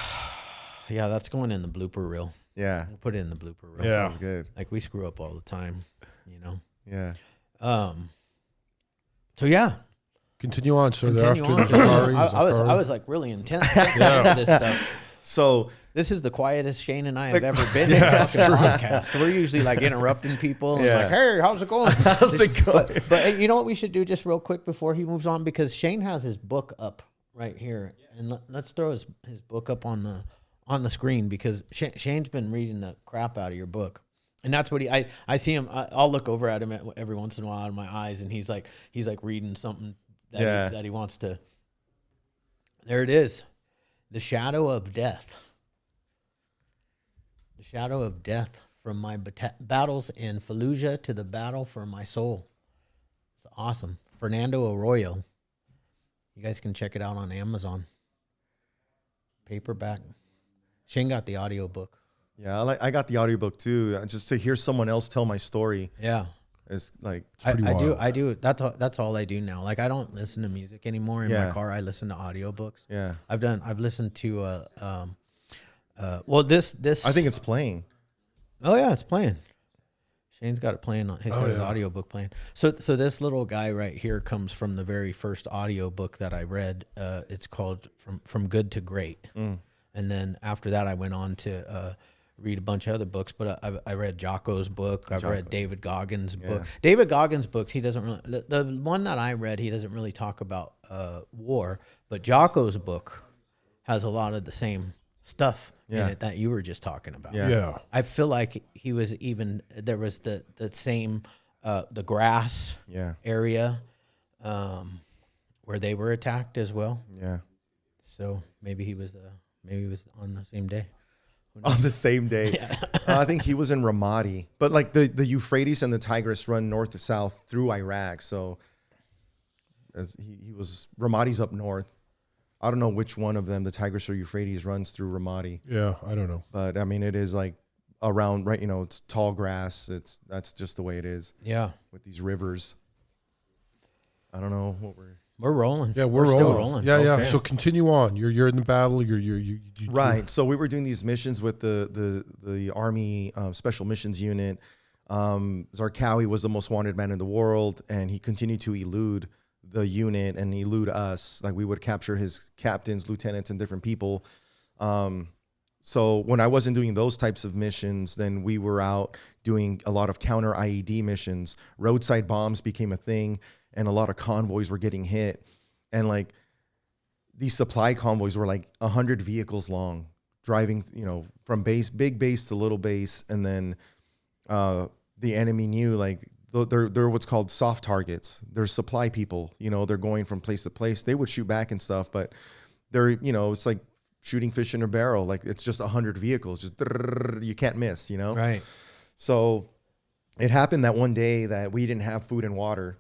that's going in the blooper reel. Yeah. We'll put it in the blooper reel. Yeah. Sounds good. Like we screw up all the time, you know. Yeah. So yeah. Continue on, sir. Continue on. I was like really intense into this stuff. So this is the quietest Shane and I have ever been in a fucking podcast. We're usually like interrupting people and like, hey, how's it going? How's it going? But you know what we should do just real quick before he moves on, because Shane has his book up right here, and let's throw his book up on the screen, because Shane's been reading the crap out of your book. And that's what I see him. I'll look over at him every once in a while out of my eyes, and he's like reading something that he wants to. There it is, The Shadow of Death. The Shadow of Death, from my battles in Fallujah to the battle for my soul. It's awesome. Fernando Arroyo. You guys can check it out on Amazon. Paperback. Shane got the audiobook. Yeah, I got the audiobook too. Just to hear someone else tell my story. Yeah. It's like I do. That's all I do now. Like I don't listen to music anymore in my car. I listen to audiobooks. Yeah. I've listened to this I think it's playing. Oh yeah, it's playing. Shane's got it playing on. He's got his audiobook playing. So this little guy right here comes from the very first audiobook that I read. It's called From Good to Great. And then after that I went on to read a bunch of other books, but I read Jocko's book. I've read David Goggins' book. David Goggins' books, he doesn't really, the one that I read, he doesn't really talk about war, but Jocko's book has a lot of the same stuff in it that you were just talking about. Yeah. I feel like he was even, there was the same, the grass area where they were attacked as well. Yeah. So maybe he was on the same day. On the same day. I think he was in Ramadi. But like the Euphrates and the Tigris run north to south through Iraq. So he was, Ramadi's up north. I don't know which one of them, the Tigris or Euphrates, runs through Ramadi. Yeah, I don't know. But I mean, it is like around, right? You know, it's tall grass. That's just the way it is. Yeah. With these rivers. I don't know what we're rolling. Yeah, we're still rolling. Yeah, yeah. So continue on. You're in the battle. You right. So we were doing these missions with the Army Special Missions Unit. Zarqawi was the most wanted man in the world, and he continued to elude the unit and elude us. Like we would capture his captains, lieutenants, and different people. So when I wasn't doing those types of missions, then we were out doing a lot of counter IED missions. Roadside bombs became a thing, and a lot of convoys were getting hit. And like these supply convoys were like 100 vehicles long, driving, you know, from big base to little base. And then the enemy knew, like, they're what's called soft targets. They're supply people, you know, they're going from place to place. They would shoot back and stuff, but they're, you know, it's like shooting fish in a barrel. Like it's just 100 vehicles, just you can't miss, you know? Right. So it happened that one day that we didn't have food and water.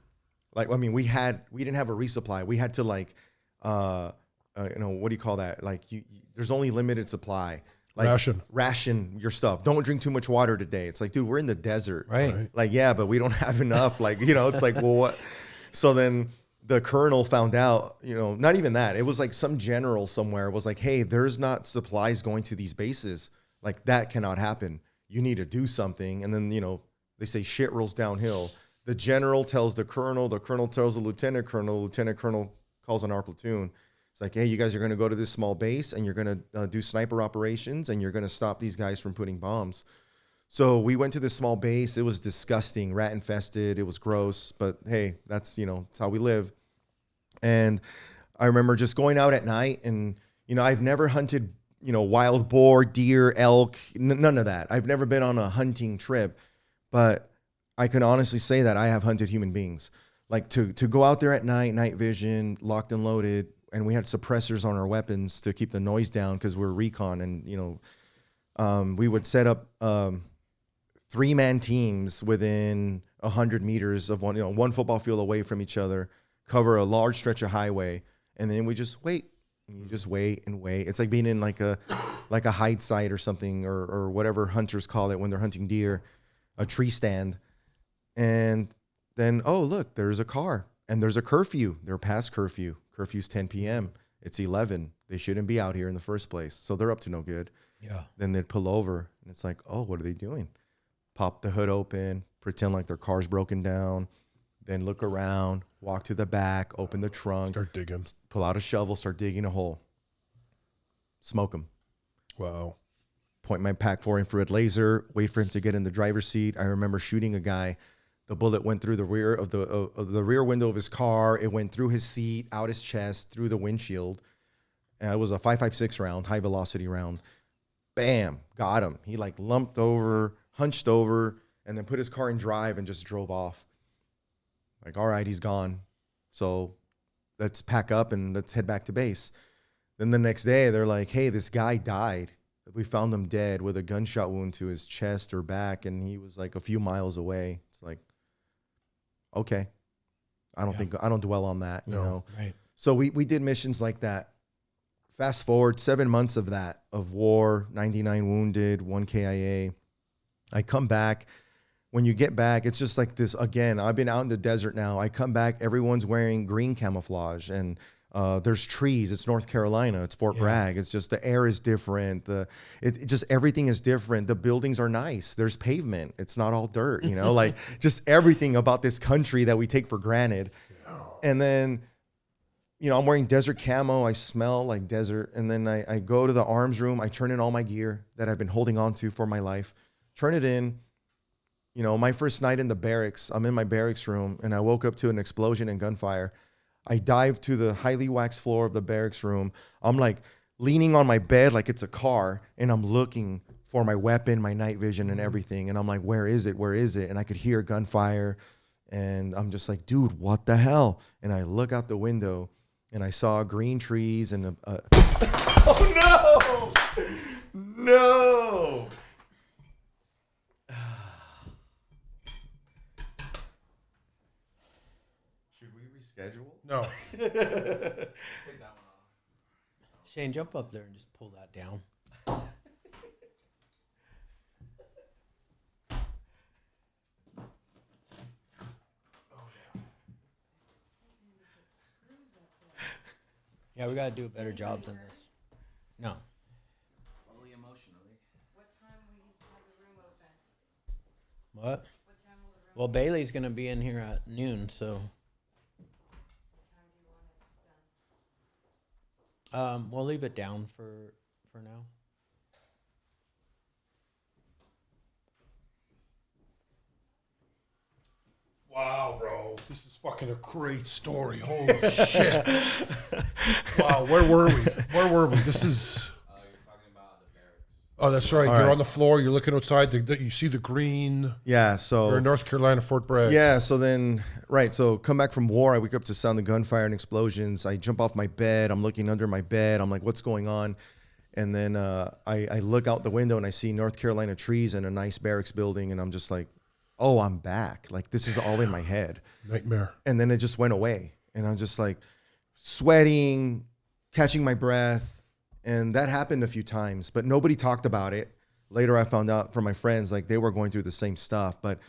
Like, I mean, we didn't have a resupply. We had to like, you know, what do you call that? Like there's only limited supply. Like ration your stuff. Don't drink too much water today. It's like, dude, we're in the desert. Right. Like, yeah, but we don't have enough. Like, you know, it's like, well, what? So then the colonel found out, you know, not even that. It was like some general somewhere was like, hey, there's not supplies going to these bases. Like that cannot happen. You need to do something. And then, you know, they say shit rolls downhill. The general tells the colonel tells the lieutenant colonel calls on our platoon. It's like, hey, you guys are going to go to this small base and you're going to do sniper operations and you're going to stop these guys from putting bombs. So we went to this small base. It was disgusting, rat infested. It was gross, but hey, that's, you know, it's how we live. And I remember just going out at night and, I've never hunted, wild boar, deer, elk, none of that. I've never been on a hunting trip, but I can honestly say that I have hunted human beings. Like to go out there at night vision, locked and loaded, and we had suppressors on our weapons to keep the noise down because we're recon. And, we would set up 3-man teams within 100 meters of one football field away from each other, cover a large stretch of highway, and then we just wait. And you just wait and wait. It's like being in like a hide site or something, or whatever hunters call it when they're hunting deer, a tree stand. And then, oh, look, there's a car and there's a curfew. They're past curfew. Curfew's 10 p.m. It's 11. They shouldn't be out here in the first place. So they're up to no good. Yeah. Then they'd pull over and it's like, oh, what are they doing? Pop the hood open, pretend like their car's broken down, then look around, walk to the back, open the trunk. Start digging. Pull out a shovel, start digging a hole. Smoke them. Wow. Point my PAC-4 infrared laser, wait for him to get in the driver's seat. I remember shooting a guy. The bullet went through the rear of the rear window of his car. It went through his seat, out his chest, through the windshield. And it was a 5.56 round, high velocity round. Bam, got him. He like lumped over, hunched over, and then put his car in drive and just drove off. Like, all right, he's gone. So let's pack up and let's head back to base. Then the next day, they're like, hey, this guy died. We found him dead with a gunshot wound to his chest or back, and he was like a few miles away. It's like, okay. I don't dwell on that, you know? Right. So we did missions like that. Fast forward 7 months of that, of war, 99 wounded, 1 KIA. I come back. When you get back, it's just like this, again, I've been out in the desert now. I come back, everyone's wearing green camouflage, and there's trees. It's North Carolina. It's Fort Bragg. It's just the air is different. It just everything is different. The buildings are nice. There's pavement. It's not all dirt, like just everything about this country that we take for granted. And then, I'm wearing desert camo. I smell like desert. And then I go to the arms room. I turn in all my gear that I've been holding on to for my life. Turn it in. My first night in the barracks, I'm in my barracks room and I woke up to an explosion and gunfire. I dive to the highly waxed floor of the barracks room. I'm like leaning on my bed like it's a car, and I'm looking for my weapon, my night vision and everything. And I'm like, where is it? Where is it? And I could hear gunfire. And I'm just like, dude, what the hell? And I look out the window and I saw green trees and oh no, no. Schedule? No. Take that one off. Shane, jump up there and just pull that down. Yeah, we gotta do a better job than this. No. Only emotionally. What time will you have the room open? What? What time will the room Well, Bailey's gonna be in here at noon, so. What time do you want it done? We'll leave it down for now. Wow, bro. This is fucking a great story. Holy shit. Wow, where were we? This is... You're talking about the barracks. Oh, that's right. All You're right. on the floor. You're looking outside. You see the green. Yeah, so... You're in North Carolina, Fort Bragg. Yeah, so then, right, so come back from war. I wake up to sound of gunfire and explosions. I jump off my bed. I'm looking under my bed. I'm like, what's going on? And then I look out the window and I see North Carolina trees and a nice barracks building. And I'm just like, oh, I'm back. Like, this is all in my head. Nightmare. And then it just went away. And I'm just like sweating, catching my breath. And that happened a few times, but nobody talked about it. Later, I found out from my friends, like they were going through the same stuff, but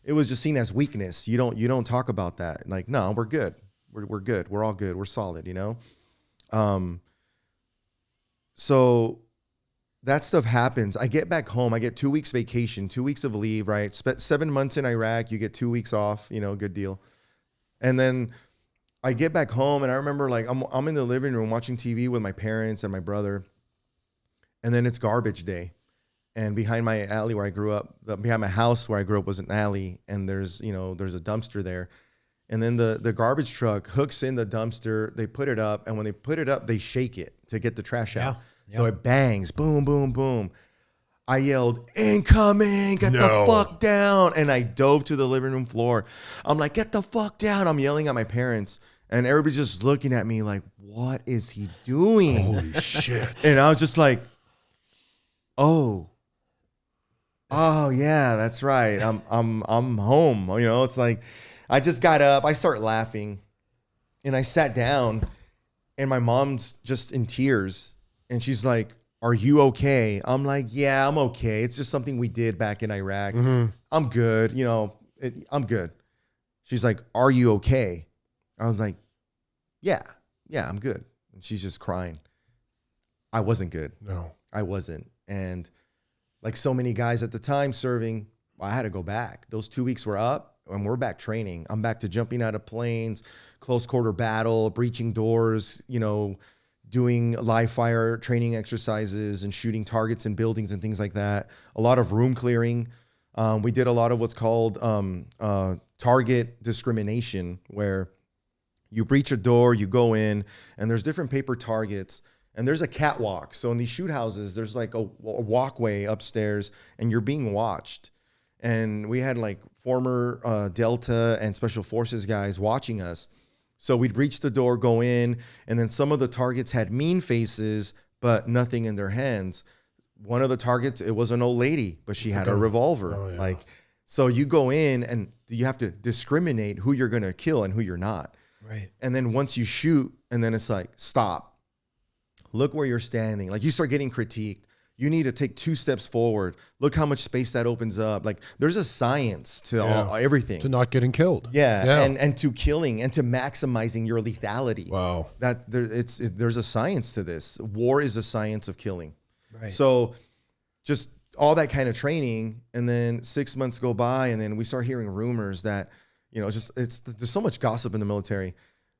it was just seen as weakness. You don't talk about that. Like, no, we're good. We're good. We're all good. We're solid, So that stuff happens. I get back home. I get 2 weeks vacation, 2 weeks of leave, right? Spent 7 months in Iraq. You get 2 weeks off, good deal. And then I get back home and I remember like I'm in the living room watching TV with my parents and my brother. And then it's garbage day. And behind my alley where I grew up, behind my house where I grew up was an alley. And there's a dumpster there. And then the garbage truck hooks in the dumpster. They put it up. And when they put it up, they shake it to get the trash out. Yeah. So it bangs. Boom, boom, boom. I yelled, incoming, get the fuck down. And I dove to the living room floor. I'm like, get the fuck down. I'm yelling at my parents. And everybody's just looking at me like, what is he doing? Holy shit. And I was just like, oh yeah, that's right. I'm home. You know, it's like, I just got up, I start laughing, and I sat down, and my mom's just in tears, and she's like, are you okay? I'm like, yeah, I'm okay. It's just something we did back in Iraq. I'm good. You know, I'm good. She's like, are you okay? I was like, yeah, I'm good. And she's just crying. I wasn't good. No. I wasn't. And like so many guys at the time serving, I had to go back. Those 2 weeks were up and we're back training. I'm back to jumping out of planes, close quarter battle, breaching doors, you know, doing live fire training exercises and shooting targets in buildings and things like that. A lot of room clearing. We did a lot of what's called target discrimination, where you breach a door, you go in, and there's different paper targets, and there's a catwalk. So in these shoot houses, there's like a walkway upstairs, and you're being watched. And we had like former Delta and Special Forces guys watching us. So we'd reach the door, go in, and then some of the targets had mean faces, but nothing in their hands. One of the targets, it was an old lady, but she had a revolver. Oh, yeah. Like, so you go in and you have to discriminate who you're going to kill and who you're not. Right. And then once you shoot, and then it's like, stop, look where you're standing. Like, you start getting critiqued. You need to take 2 steps forward. Look how much space that opens up. Like, there's a science to everything. To not getting killed. Yeah. And to killing and to maximizing your lethality. Wow. There's a science to this. War is a science of killing. Right. So just all that kind of training, and then 6 months go by, and then we start hearing rumors that, you know, there's so much gossip in the military.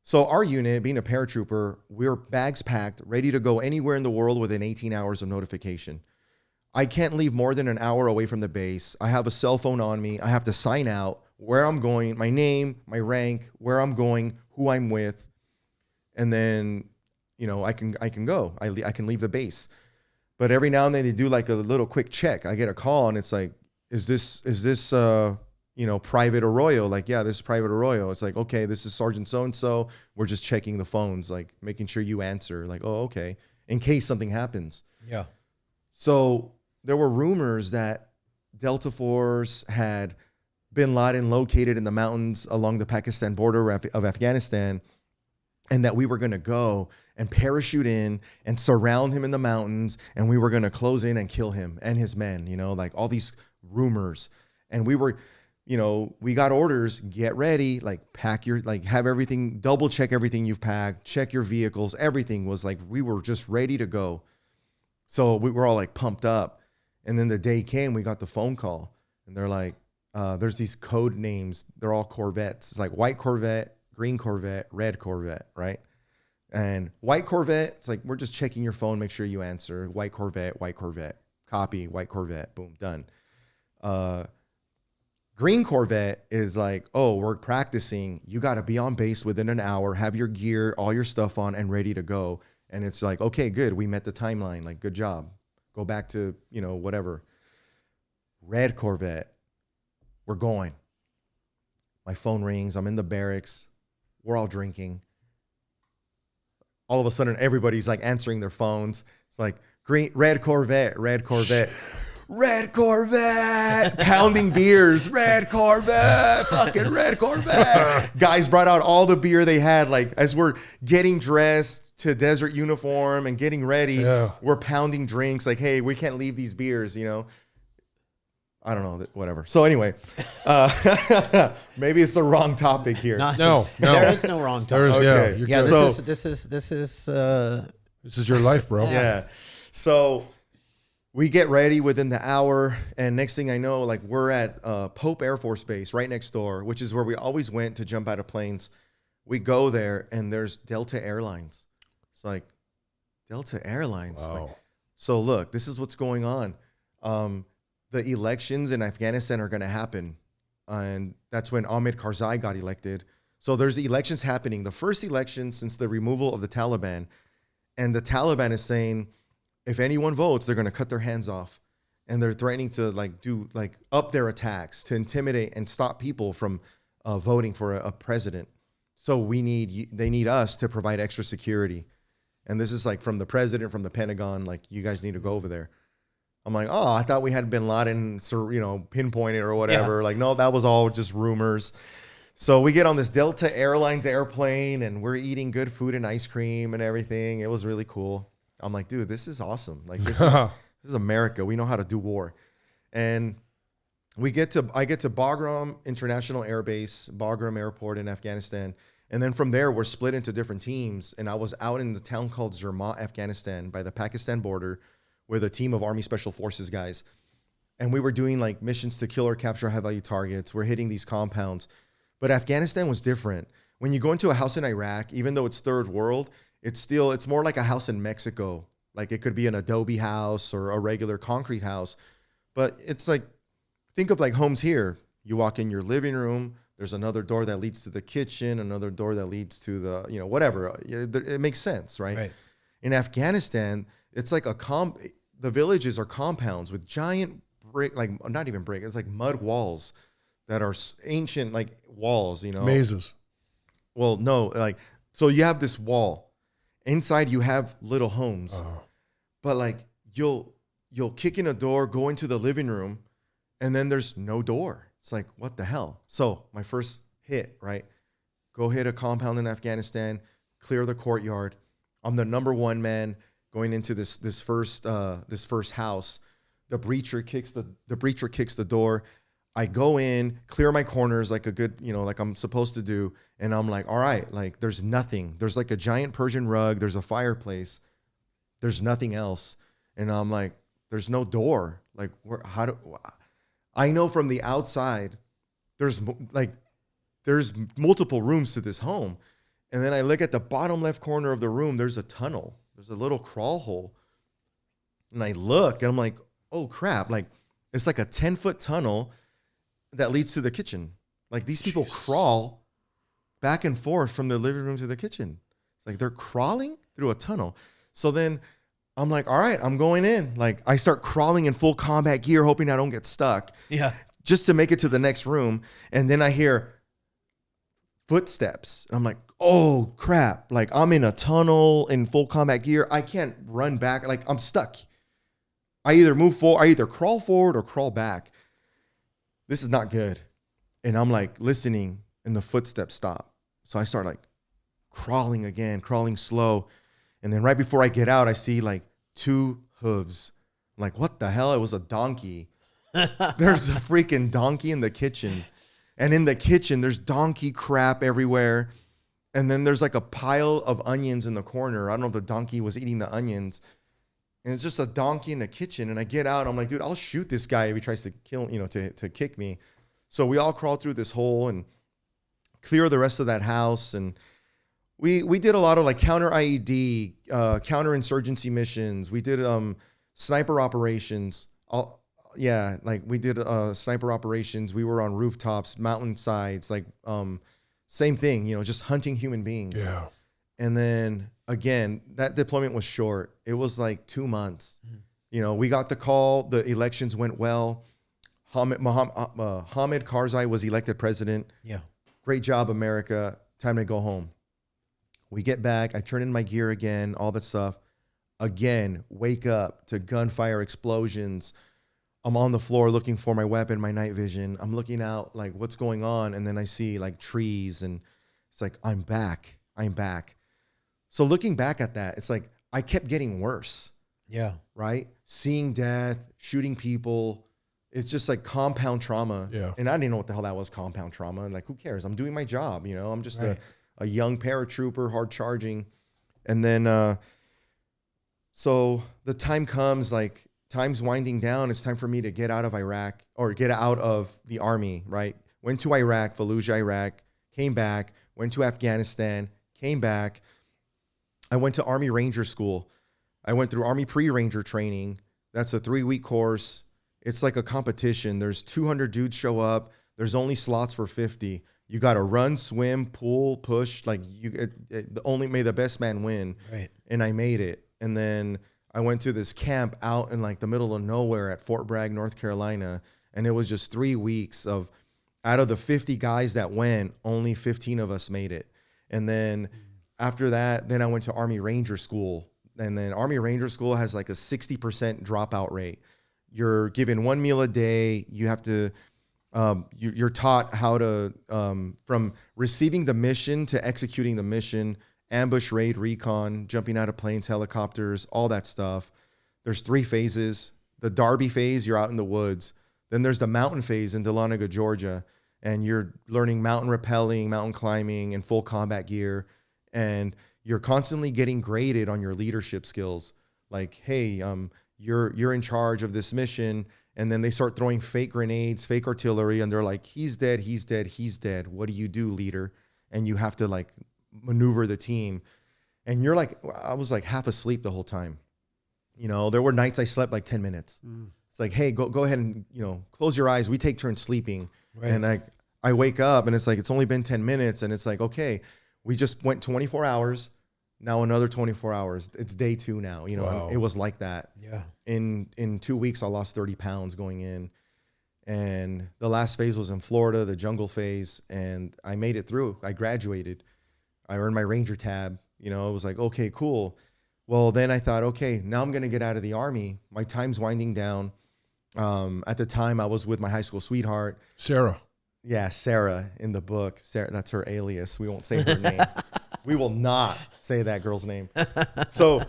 So our unit, being a paratrooper, we're bags packed, ready to go anywhere in the world within 18 hours of notification. I can't leave more than an hour away from the base. I have a cell phone on me. I have to sign out where I'm going, my name, my rank, where I'm going, who I'm with, and then, you know, I can go. I can leave the base. But every now and then they do like a little quick check. I get a call and it's like, is this you know, Private Arroyo? Like, yeah, this is Private Arroyo. It's like, okay, this is Sergeant so-and-so. We're just checking the phones, like making sure you answer. Like, oh, okay, in case something happens. Yeah. So there were rumors that Delta Force had Bin Laden located in the mountains along the Pakistan border of Afghanistan, and that we were going to go and parachute in and surround him in the mountains, and we were going to close in and kill him and his men, you know, like all these rumors. And we were, you know, we got orders, get ready, like pack your, like have everything, double check everything you've packed, check your vehicles. Everything was like, we were just ready to go. So we were all like pumped up. And then the day came, we got the phone call, and they're like, there's these code names. They're all Corvettes. It's like white Corvette, green Corvette, red Corvette, right? And white Corvette, it's like, we're just checking your phone, make sure you answer. White Corvette, copy, white Corvette, boom, done. Green Corvette is like, oh, we're practicing. You got to be on base within an hour, have your gear, all your stuff on, and ready to go. And it's like, okay, good. We met the timeline. Like, good job. Go back to, you know, whatever. Red Corvette, we're going. My phone rings. I'm in the barracks. We're all drinking. All of a sudden, everybody's like answering their phones. It's like, red Corvette, red Corvette. Red Corvette, pounding beers, red Corvette, fucking red Corvette. Guys brought out all the beer they had. Like, as we're getting dressed to desert uniform and getting ready, we're pounding drinks. Like, hey, we can't leave these beers, you know? I don't know, whatever. So anyway, maybe it's the wrong topic here. No. There is no wrong topic. Okay. You're Yeah, good. this is This is your life, bro. Yeah. So we get ready within the hour, and next thing I know, like, we're at Pope Air Force Base right next door, which is where we always went to jump out of planes. We go there, and there's Delta Airlines. It's like, Delta Airlines. Wow. Like, so look, this is what's going on. The elections in Afghanistan are going to happen, and that's when Ahmed Karzai got elected. So there's elections happening. The first election since the removal of the Taliban. And the Taliban is saying, if anyone votes, they're going to cut their hands off. And they're threatening to up their attacks to intimidate and stop people from voting for a president. So they need us to provide extra security. And this is like from the president, from the Pentagon, like, you guys need to go over there. I'm like, oh, I thought we had Bin Laden, pinpointed or whatever. Yeah. Like, no, that was all just rumors. So we get on this Delta Airlines airplane and we're eating good food and ice cream and everything. It was really cool. I'm like, dude, this is awesome. Like, this is America. We know how to do war. And I get to Bagram International Air Base, Bagram Airport in Afghanistan. And then from there, we're split into different teams. And I was out in the town called Zermatt, Afghanistan, by the Pakistan border, with a team of Army Special Forces guys. And we were doing like missions to kill or capture high-value targets. We're hitting these compounds. But Afghanistan was different. When you go into a house in Iraq, even though it's third world, it's more like a house in Mexico. Like, it could be an adobe house or a regular concrete house. But it's like, think of like homes here. You walk in your living room, there's another door that leads to the kitchen, another door that leads to the, whatever. It makes sense, right? In Afghanistan, it's like the villages are compounds with giant brick, like not even brick, it's like mud walls that are ancient, like walls, Mazes. Well, no, like, so you have this wall. Inside you have little homes. But like, you'll kick in a door, go into the living room, and then there's no door. It's like, what the hell? So my first hit, right? Go hit a compound in Afghanistan, clear the courtyard. I'm the number one man going into this first house. The breacher kicks the door. I go in, clear my corners like a good, like I'm supposed to do. And I'm like, all right, like, there's nothing. There's like a giant Persian rug. There's a fireplace. There's nothing else. And I'm like, there's no door. Like, I know from the outside, there's multiple rooms to this home. And then I look at the bottom left corner of the room, there's a tunnel. There's a little crawl hole. And I look and I'm like, oh crap. Like, it's like a 10-foot tunnel that leads to the kitchen. Like, these people crawl back and forth from their living room to the kitchen. It's like they're crawling through a tunnel. So then I'm like, all right, I'm going in. Like, I start crawling in full combat gear, hoping I don't get stuck. Yeah. Just to make it to the next room. And then I hear footsteps. And I'm like, oh crap. Like, I'm in a tunnel in full combat gear. I can't run back. Like, I'm stuck. I either crawl forward or crawl back. This is not good. And I'm like listening, and the footsteps stop. So I start like crawling again, crawling slow. And then right before I get out, I see like 2 hooves. I'm like, what the hell? It was a donkey. There's a freaking donkey in the kitchen. And in the kitchen, there's donkey crap everywhere. And then there's like a pile of onions in the corner. I don't know if the donkey was eating the onions. And it's just a donkey in the kitchen. And I get out. I'm like, dude, I'll shoot this guy if he tries to kill, to kick me. So we all crawl through this hole and clear the rest of that house. And we did a lot of like counter IED, counterinsurgency missions. We did sniper operations. We did sniper operations. We were on rooftops, mountainsides, like same thing, just hunting human beings. Yeah. And then again, that deployment was short. It was like 2 months. We got the call. The elections went well. Hamid Karzai was elected president. Yeah. Great job, America. Time to go home. We get back. I turn in my gear again, all that stuff. Again, wake up to gunfire, explosions. I'm on the floor looking for my weapon, my night vision. I'm looking out like what's going on. And then I see like trees and it's like, I'm back. So looking back at that, it's like I kept getting worse. Yeah. Right? Seeing death, shooting people. It's just like compound trauma. Yeah. And I didn't know what the hell that was, compound trauma. Like, who cares? I'm doing my job. I'm just a young paratrooper, hard charging. And then, so the time comes, like time's winding down. It's time for me to get out of Iraq or get out of the army, right? Went to Iraq, Fallujah, Iraq, came back, went to Afghanistan, came back. I went to Army Ranger School. I went through Army Pre-Ranger training. That's a 3-week course. It's like a competition. There's 200 dudes show up. There's only slots for 50. You got to run, swim, pull, push. Like only may the best man win. Right. And I made it. And then I went to this camp out in like the middle of nowhere at Fort Bragg, North Carolina. And it was just 3 weeks of, out of the 50 guys that went, only 15 of us made it. And then after that, then I went to Army Ranger School. And then Army Ranger School has like a 60% dropout rate. You're given 1 meal a day. You have to, you're taught how to, from receiving the mission to executing the mission, ambush, raid, recon, jumping out of planes, helicopters, all that stuff. There's 3 phases. The Darby phase, you're out in the woods. Then there's the mountain phase in Dahlonega, Georgia, and you're learning mountain rappelling, mountain climbing, and full combat gear. And you're constantly getting graded on your leadership skills. Like, hey, you're in charge of this mission. And then they start throwing fake grenades, fake artillery, and they're like, he's dead, he's dead, he's dead. What do you do, leader? And you have to like maneuver the team. And you're like, I was like half asleep the whole time. You know, there were nights I slept like 10 minutes. It's like, hey, go ahead and, you know, close your eyes. We take turns sleeping. Right. And I wake up and it's like, it's only been 10 minutes. And it's like, okay, we just went 24 hours. Now another 24 hours. It's day 2 now. You know, wow. It was like that. Yeah. In 2 weeks, I lost 30 pounds going in. And the last phase was in Florida, the jungle phase. And I made it through. I graduated. I earned my Ranger tab. You know, it was like, okay, cool. Well, then I thought, okay, now I'm going to get out of the Army. My time's winding down. At the time, I was with my high school sweetheart. Sarah. Yeah, Sarah in the book. Sarah, that's her alias. We won't say her name. We will not say that girl's name. So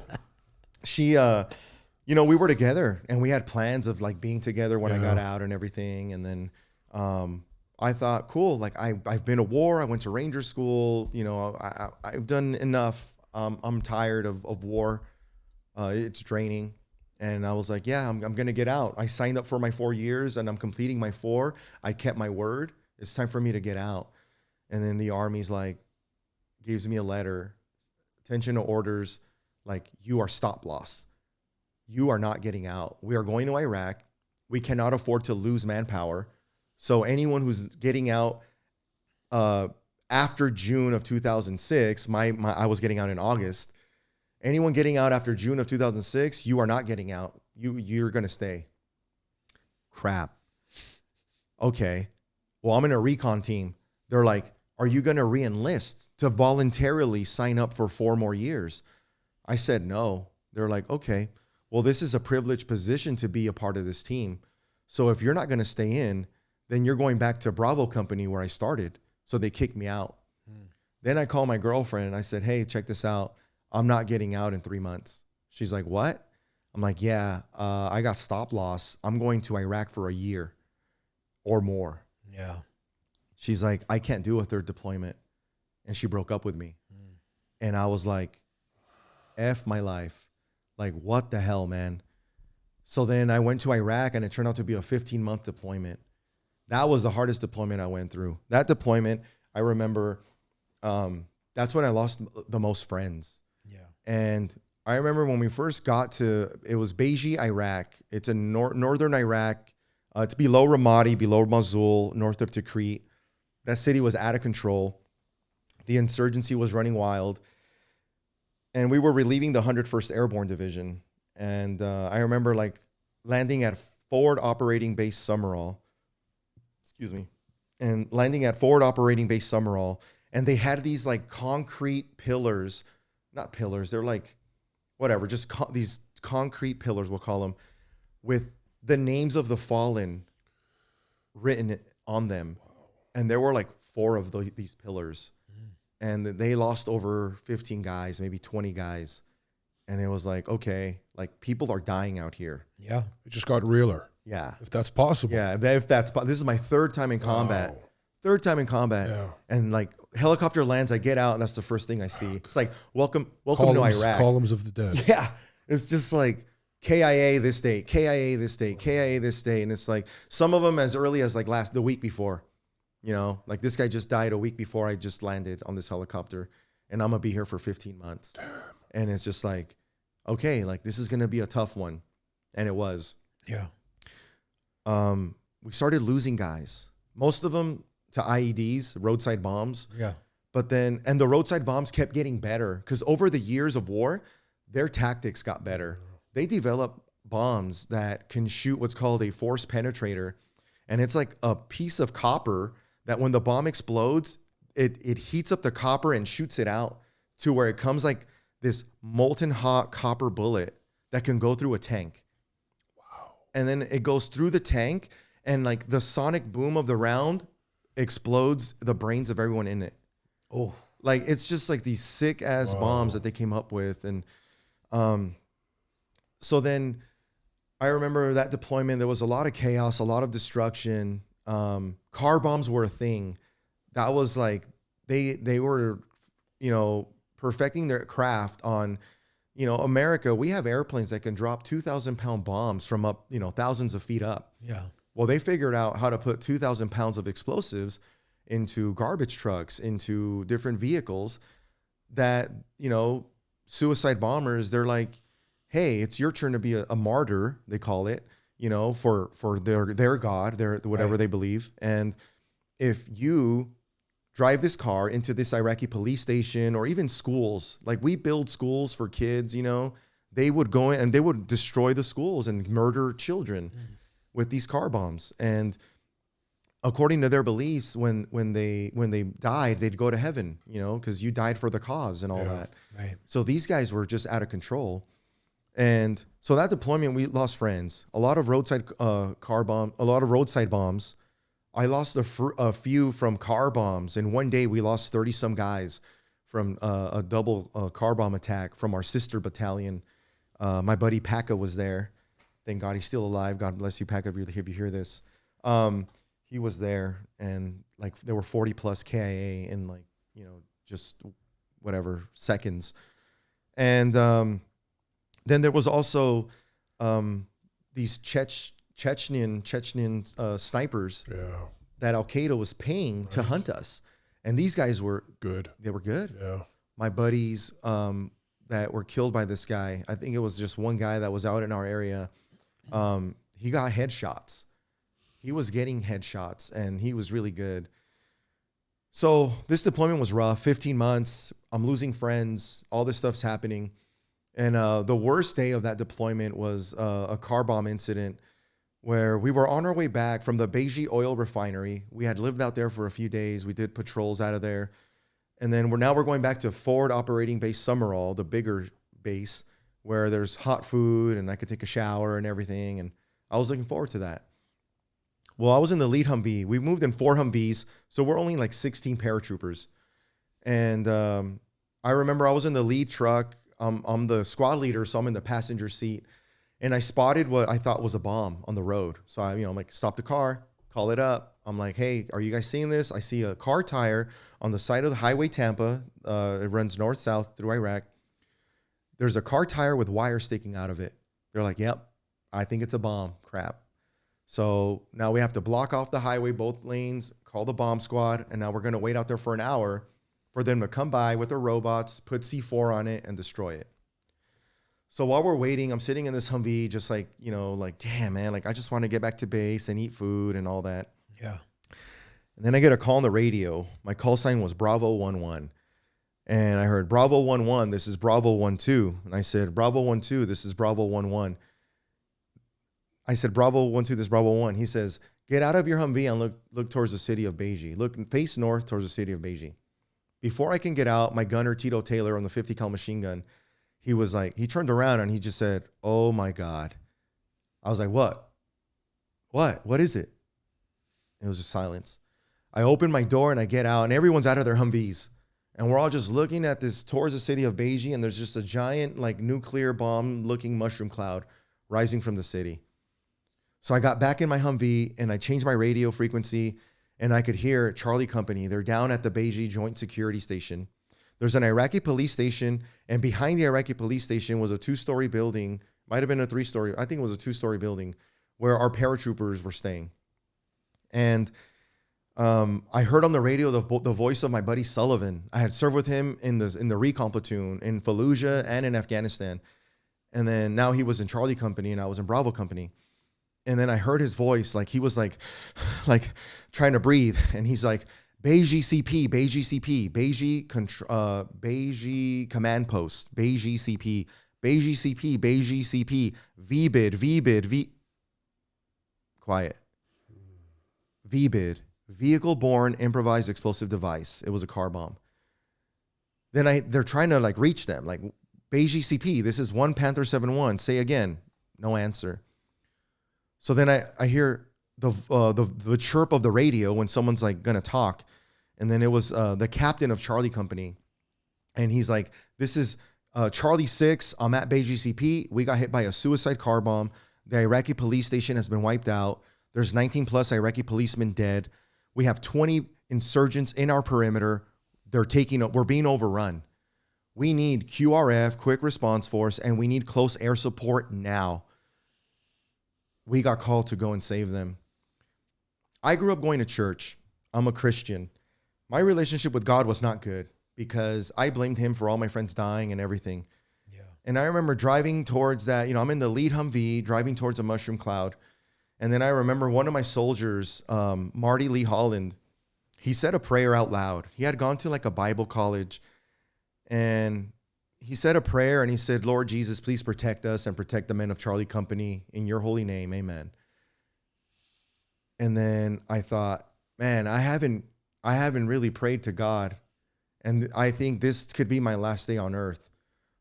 she, you know, we were together and we had plans of like being together when I got out and everything. And then I thought, cool, like I've been to war. I went to Ranger School. You know, I've done enough. I'm tired of war. It's draining. And I was like, yeah, I'm going to get out. I signed up for my 4 years and I'm completing my 4. I kept my word. It's time for me to get out. And then the Army's like, gives me a letter, attention to orders, like, you are stop loss. You are not getting out. We are going to Iraq. We cannot afford to lose manpower. So anyone who's getting out after June of 2006, I was getting out in August. Anyone getting out after June of 2006, you are not getting out. You're going to stay. Crap. Okay. Well, I'm in a recon team. They're like, are you going to re-enlist to voluntarily sign up for 4 more years? I said no. They're like, okay, well, this is a privileged position to be a part of this team. So if you're not going to stay in, then you're going back to Bravo Company where I started. So they kicked me out. Then I called my girlfriend and I said, hey, check this out. I'm not getting out in 3 months. She's like, what? I'm like, yeah, I got stop loss. I'm going to Iraq for a year or more. Yeah. She's like, I can't do a 3rd deployment. And she broke up with me. And I was like, F my life. Like, what the hell, man? So then I went to Iraq and it turned out to be a 15-month deployment. That was the hardest deployment I went through. That deployment, I remember, that's when I lost the most friends. Yeah. And I remember when we first got to, it was Beiji, Iraq. It's in northern Iraq. It's below Ramadi, below Mosul, north of Tikrit. That city was out of control. The insurgency was running wild. And we were relieving the 101st Airborne Division. And I remember like landing at Forward Operating Base Summerall. Excuse me. And landing at Forward Operating Base Summerall. And they had these like concrete pillars. Not pillars. They're like, whatever. Just these concrete pillars, we'll call them. With the names of the fallen written on them. And there were like 4 of these pillars. And they lost over 15 guys, maybe 20 guys. And it was like, okay, like people are dying out here. Yeah. It just got realer. Yeah. If that's possible. Yeah. If that's, this is my 3rd time in combat. Wow. 3rd time in combat. Yeah. And like helicopter lands, I get out and that's the first thing I see. It's like, welcome Columns, to Iraq. Columns of the dead. Yeah. It's just like KIA this date, KIA this date, KIA this date. And it's like some of them as early as like the week before. You know, like this guy just died a week before I just landed on this helicopter and I'm going to be here for 15 months. Damn. And it's just like, okay, like this is going to be a tough one. And it was. Yeah. We started losing guys. Most of them, IEDs, roadside bombs. Yeah. But then, and the roadside bombs kept getting better because over the years of war, their tactics got better. They developed bombs that can shoot what's called a force penetrator. And it's like a piece of copper that when the bomb explodes, it heats up the copper and shoots it out to where it comes like this molten hot copper bullet that can go through a tank. Wow. And then it goes through the tank and like the sonic boom of the round explodes the brains of everyone in it. Oh, Like it's just like these sick ass bombs that they came up with. And so then I remember that deployment, there was a lot of chaos, a lot of destruction. Car bombs were a thing. That was like, they were, you know, perfecting their craft on, you know, America. We have airplanes that can drop 2,000 pound bombs from up, you know, thousands of feet up. yeah. Well, they figured out how to put 2,000 pounds of explosives into garbage trucks, into different vehicles that, you know, suicide bombers, they're like, hey, it's your turn to be a martyr, they call it, you know, for their God, their whatever they believe. And if you drive this car into this Iraqi police station or even schools, like we build schools for kids, you know, they would go in and they would destroy the schools and murder children with these car bombs. And according to their beliefs, when they died, they'd go to heaven, you know, because you died for the cause and all that. Right. So these guys were just out of control. And so that deployment, we lost friends. A lot of roadside roadside bombs. I lost a few from car bombs. And one day we lost 30 some guys from a double car bomb attack from our sister battalion. My buddy Paka was there. Thank God he's still alive. God bless you, Paka, if you hear this. He was there, and like there were 40 plus KIA in like, you know, just whatever seconds. And then there was also these Chechen snipers that Al Qaeda was paying to hunt us, and these guys were Good. They were good. Yeah. My buddies that were killed by this guy, I think it was just one guy that was out in our area. He got headshots. He was getting headshots, and he was really good. So this deployment was rough. 15 months. I'm losing friends. All this stuff's happening. And the worst day of that deployment was a car bomb incident where we were on our way back from the Beiji oil refinery. We had lived out there for a few days. We did patrols out of there. And then we're going back to Forward Operating Base Summerall, the bigger base, where there's hot food and I could take a shower and everything. And I was looking forward to that. Well, I was in the lead Humvee. We moved in 4 Humvees, so we're only like 16 paratroopers. And I remember I was in the lead truck. I'm the squad leader, so I'm in the passenger seat. And I spotted what I thought was a bomb on the road. So I'm like, stop the car, call it up. I'm like, hey, are you guys seeing this? I see a car tire on the side of the highway Tampa. It runs north-south through Iraq. There's a car tire with wire sticking out of it. They're like, yep, I think it's a bomb. Crap. So now we have to block off the highway, both lanes, call the bomb squad, and now we're going to wait out there for an hour for them to come by with their robots, put C4 on it, and destroy it. So while we're waiting, I'm sitting in this Humvee just like, you know, like, damn, man, like I just want to get back to base and eat food and all that. Yeah. And then I get a call on the radio. My call sign was Bravo 11. And I heard Bravo 11, this is Bravo 12. And I said, Bravo 12, this is Bravo 11. I said, Bravo 12, this is Bravo 1. He says, get out of your Humvee and look towards the city of Beiji. Look, face north towards the city of Beiji. Before I can get out, my gunner, Tito Taylor, on the 50 cal machine gun, he was like, he turned around and he just said, oh my God. I was like, what? What is it? It was just silence. I open my door and I get out and everyone's out of their Humvees. And we're all just looking at this towards the city of Beiji, and there's just a giant like nuclear bomb looking mushroom cloud rising from the city. So I got back in my Humvee and I changed my radio frequency, and I could hear Charlie Company. They're down at the Beiji Joint Security Station. There's an Iraqi police station, and behind the Iraqi police station was a 2-story building. Might have been a 3-story. I think it was a 2-story building where our paratroopers were staying. And I heard on the radio the voice of my buddy Sullivan. I had served with him in the recon platoon in Fallujah and in Afghanistan. And then now he was in Charlie Company and I was in Bravo Company. And then I heard his voice, like he was like trying to breathe. And he's like, Beige CP, Beige CP, Beige Command Post, Beige CP, Beige CP, Beige CP, VBID. Quiet. VBID, Vehicle-Borne Improvised Explosive Device. It was a car bomb. Then they're trying to like reach them, like Beige CP, this is 1 Panther 7-1, say again. No answer. So then I hear the chirp of the radio when someone's like gonna talk, and then it was the captain of Charlie Company, and he's like, "This is Charlie 6. I'm at Beige CP. We got hit by a suicide car bomb. The Iraqi police station has been wiped out. There's 19 plus Iraqi policemen dead. We have 20 insurgents in our perimeter. We're being overrun. We need QRF, quick response force, and we need close air support now." We got called to go and save them. I grew up going to church. I'm a Christian. My relationship with God was not good because I blamed him for all my friends dying and everything. Yeah. And I remember driving towards that, I'm in the lead Humvee, driving towards a mushroom cloud. And then I remember one of my soldiers, Marty Lee Holland, he said a prayer out loud. He had gone to like a Bible college, and he said a prayer and he said, "Lord Jesus, please protect us and protect the men of Charlie Company in your holy name. Amen." And then I thought, man, I haven't really prayed to God. And I think this could be my last day on earth.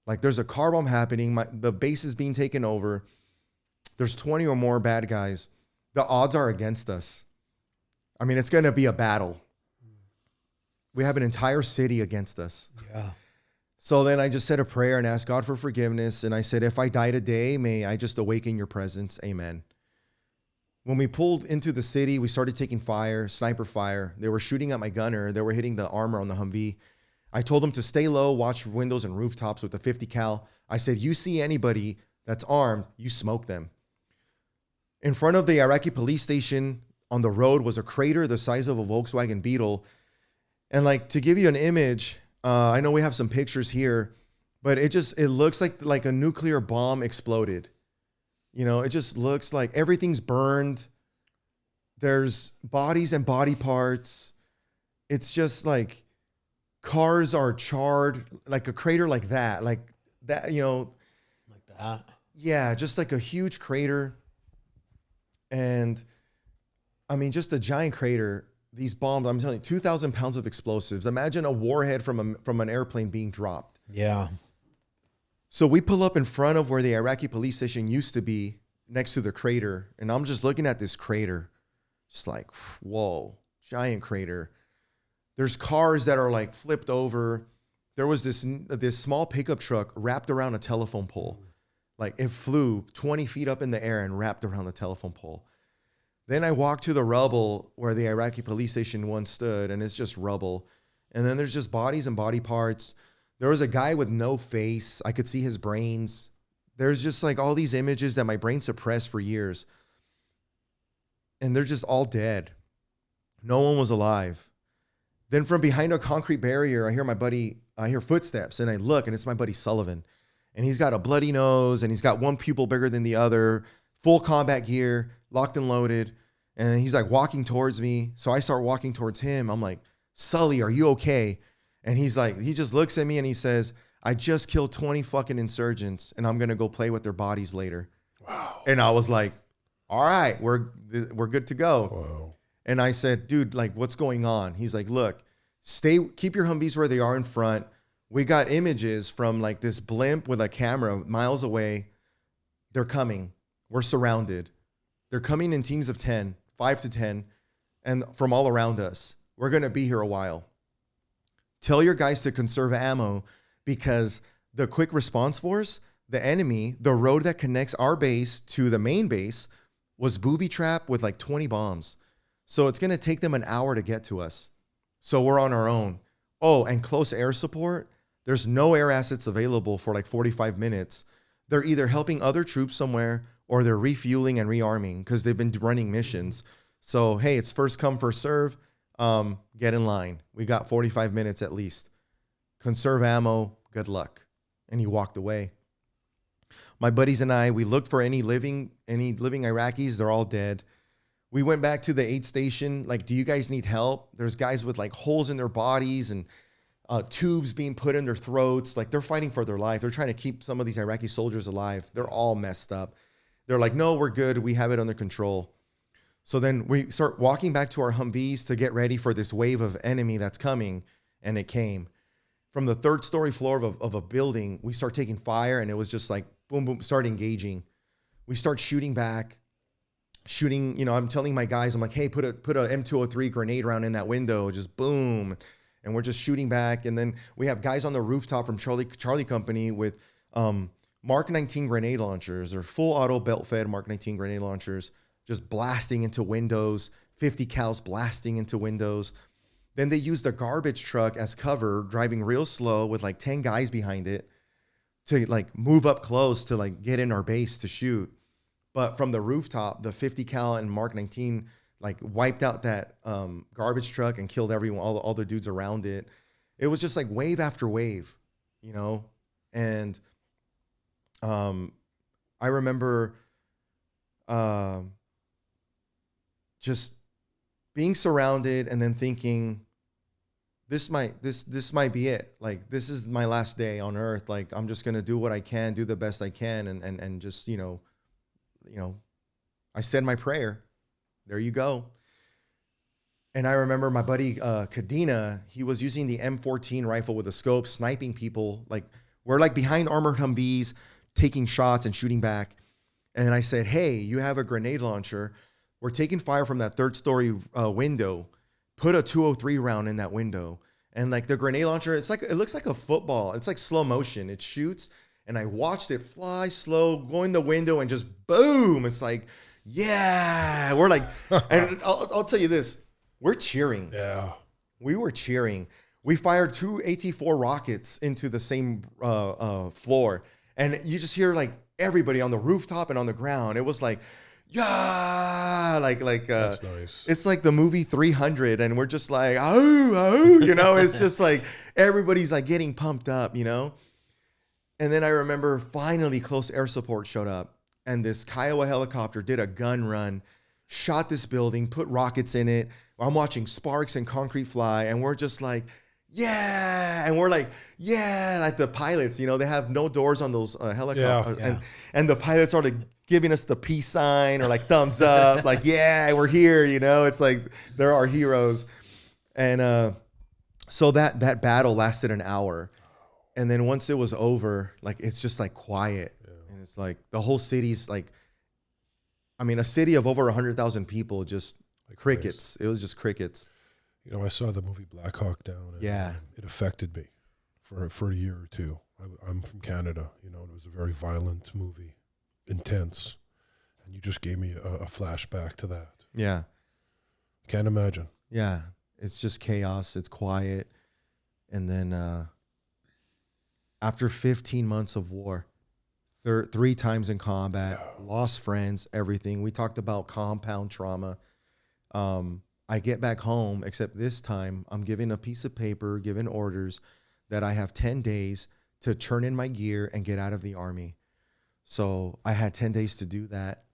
Like there's a car bomb happening. The base is being taken over. There's 20 or more bad guys. The odds are against us. I mean, it's going to be a battle. We have an entire city against us. Yeah. So then I just said a prayer and asked God for forgiveness. And I said, if I die today, may I just awaken your presence. Amen. When we pulled into the city, we started taking fire, sniper fire. They were shooting at my gunner. They were hitting the armor on the Humvee. I told them to stay low, watch windows and rooftops with a 50 cal. I said, you see anybody that's armed, you smoke them. In front of the Iraqi police station on the road was a crater the size of a Volkswagen Beetle. And like, to give you an image, I know we have some pictures here, but it looks like a nuclear bomb exploded. It just looks like everything's burned. There's bodies and body parts. It's just like cars are charred, like a crater like that. Like that. Yeah, just like a huge crater. And I mean, just a giant crater. These bombs, I'm telling you, 2,000 pounds of explosives. Imagine a warhead from an airplane being dropped. Yeah. So we pull up in front of where the Iraqi police station used to be, next to the crater. And I'm just looking at this crater. Just like, whoa, giant crater. There's cars that are like flipped over. There was this small pickup truck wrapped around a telephone pole. Like it flew 20 feet up in the air and wrapped around the telephone pole. Then I walked to the rubble where the Iraqi police station once stood, and it's just rubble. And then there's just bodies and body parts. There was a guy with no face. I could see his brains. There's just like all these images that my brain suppressed for years. And they're just all dead. No one was alive. Then from behind a concrete barrier, I hear footsteps, and I look, and it's my buddy Sullivan. And he's got a bloody nose, and he's got one pupil bigger than the other, full combat gear, locked and loaded. And he's like walking towards me. So I start walking towards him. I'm like, Sully, are you okay? And he just looks at me and he says, I just killed 20 fucking insurgents and I'm going to go play with their bodies later. Wow. And I was like, all right, we're good to go. Whoa. And I said, dude, like, what's going on? He's like, look, keep your Humvees where they are in front. We got images from like this blimp with a camera miles away. They're coming. We're surrounded. They're coming in teams of 10, 5 to 10, and from all around us. We're going to be here a while. Tell your guys to conserve ammo because the quick response force, the enemy, the road that connects our base to the main base was booby-trapped with like 20 bombs. So it's going to take them an hour to get to us. So we're on our own. Oh, and close air support. There's no air assets available for like 45 minutes. They're either helping other troops somewhere or they're refueling and rearming because they've been running missions. So, hey, it's first come, first serve. Get in line. We got 45 minutes at least. Conserve ammo. Good luck. And he walked away. My buddies and I, we looked for any living Iraqis. They're all dead. We went back to the aid station. Like, do you guys need help? There's guys with like holes in their bodies and tubes being put in their throats. Like, they're fighting for their life. They're trying to keep some of these Iraqi soldiers alive. They're all messed up. They're like, no, we're good. We have it under control. So then we start walking back to our Humvees to get ready for this wave of enemy that's coming. And it came. From the 3rd story floor of a building, we start taking fire, and it was just like, boom, boom, start engaging. We start shooting back. Shooting, I'm telling my guys, I'm like, hey, put a M203 grenade round in that window, just boom. And we're just shooting back. And then we have guys on the rooftop from Charlie Company with Mark 19 grenade launchers. They're full auto belt fed Mark 19 grenade launchers, just blasting into windows, 50 cals blasting into windows. Then they use the garbage truck as cover, driving real slow with like 10 guys behind it to like move up close to like get in our base to shoot. But from the rooftop, the 50 cal and Mark 19 like wiped out that garbage truck and killed everyone, all the dudes around it. It was just like wave after wave, And I remember just being surrounded and then thinking, this might be it. Like, this is my last day on earth. Like, I'm just gonna do what I can, do the best I can, and just I said my prayer. There you go. And I remember my buddy Kadena, he was using the M14 rifle with a scope, sniping people. Like, we're like behind armored Humvees, taking shots and shooting back. And I said, hey, you have a grenade launcher. We're taking fire from that 3rd story window. Put a 203 round in that window. And like the grenade launcher, it looks like a football. It's like slow motion. It shoots. And I watched it fly slow, go in the window, and just boom. It's like, yeah. We're like, and I'll tell you this. We're cheering. Yeah. We were cheering. We fired 2 AT-4 rockets into the same floor. And you just hear like everybody on the rooftop and on the ground. It was like, yeah, That's nice. It's like the movie 300, and we're just like, oh, it's just like everybody's like getting pumped up, And then I remember finally close air support showed up, and this Kiowa helicopter did a gun run, shot this building, put rockets in it. I'm watching sparks and concrete fly, and we're just like, yeah. And we're like, yeah, like the pilots, they have no doors on those helicopters. Yeah. And the pilots are like giving us the peace sign or like thumbs up, like, yeah, we're here, It's like, they're our heroes. And so that battle lasted an hour. And then once it was over, like, it's just like quiet. Yeah. And it's like the whole city's like, a city of over 100,000 people, just like crickets. It was just crickets. I saw the movie Black Hawk Down. And yeah. It affected me for a year or two. I'm from Canada, it was a very violent movie, intense. And you just gave me a flashback to that. Yeah. Can't imagine. Yeah. It's just chaos. It's quiet. And then after 15 months of war, 3 times in combat, lost friends, everything. We talked about compound trauma. I get back home, except this time I'm given a piece of paper, given orders that I have 10 days to turn in my gear and get out of the Army. So I had 10 days to do that.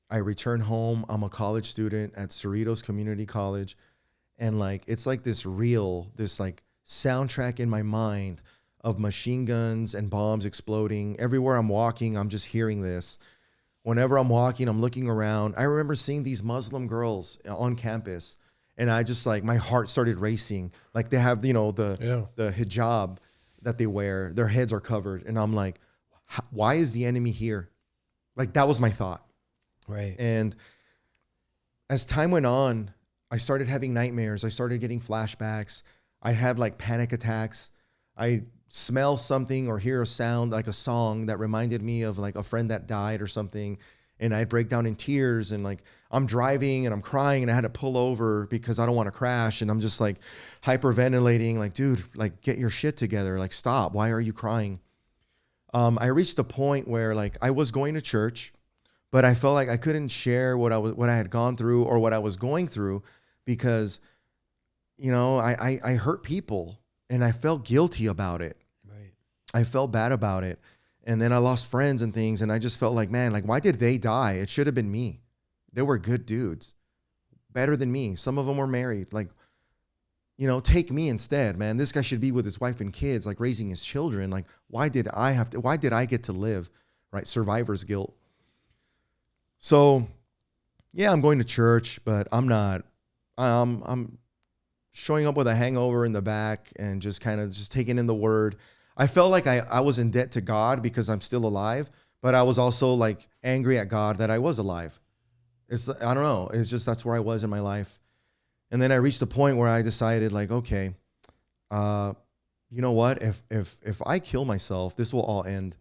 I return home. I'm a college student at Cerritos Community College. And like, it's like this like soundtrack in my mind of machine guns and bombs exploding. Everywhere I'm walking, I'm just hearing this. Whenever I'm walking, I'm looking around. I remember seeing these Muslim girls on campus, and I just like, my heart started racing. Like, they have, the hijab that they wear. Their heads are covered. And I'm like, why is the enemy here? Like, that was my thought. Right. And as time went on, I started having nightmares. I started getting flashbacks. I had like panic attacks. I smell something or hear a sound, like a song that reminded me of like a friend that died or something. And I'd break down in tears, and like, I'm driving and I'm crying, and I had to pull over because I don't want to crash. And I'm just like hyperventilating, like, dude, like, get your shit together. Like, stop. Why are you crying? I reached a point where like I was going to church, but I felt like I couldn't share what I had gone through or what I was going through because, I hurt people. And I felt guilty about it. Right. I felt bad about it. And then I lost friends and things. And I just felt like, man, like, why did they die? It should have been me. They were good dudes, better than me. Some of them were married. Like, you know, take me instead, man. This guy should be with his wife and kids, like raising his children. Like, why did I get to live? Right? Survivor's guilt. So yeah, I'm going to church, but I'm not, I'm showing up with a hangover in the back and just kind of just taking in the word. I felt like I was in debt to God because I'm still alive, but I was also like angry at God that I was alive. I don't know. It's just, that's where I was in my life. And then I reached a point where I decided like, okay, you know what? If I kill myself, this will all end.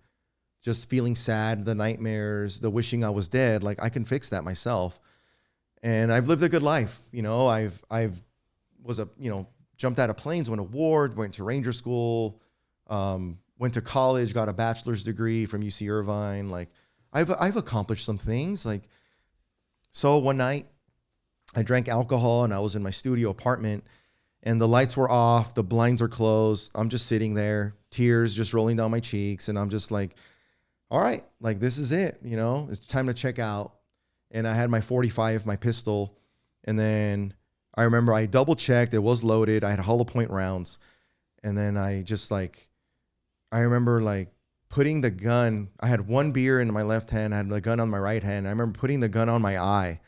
Just feeling sad, the nightmares, the wishing I was dead, like I can fix that myself. And I've lived a good life. You know, I've jumped out of planes, went to war, went to Ranger school, went to college, got a bachelor's degree from UC Irvine. Like I've accomplished some things. Like, so one night I drank alcohol and I was in my studio apartment and the lights were off, the blinds are closed. I'm just sitting there, tears just rolling down my cheeks. And I'm just like, all right, like this is it, you know, it's time to check out. And I had my 45, my pistol. And then I remember I double checked, it was loaded. I had hollow point rounds. And then I remember like putting the gun, I had one beer in my left hand, I had the gun on my right hand. I remember putting the gun on my eye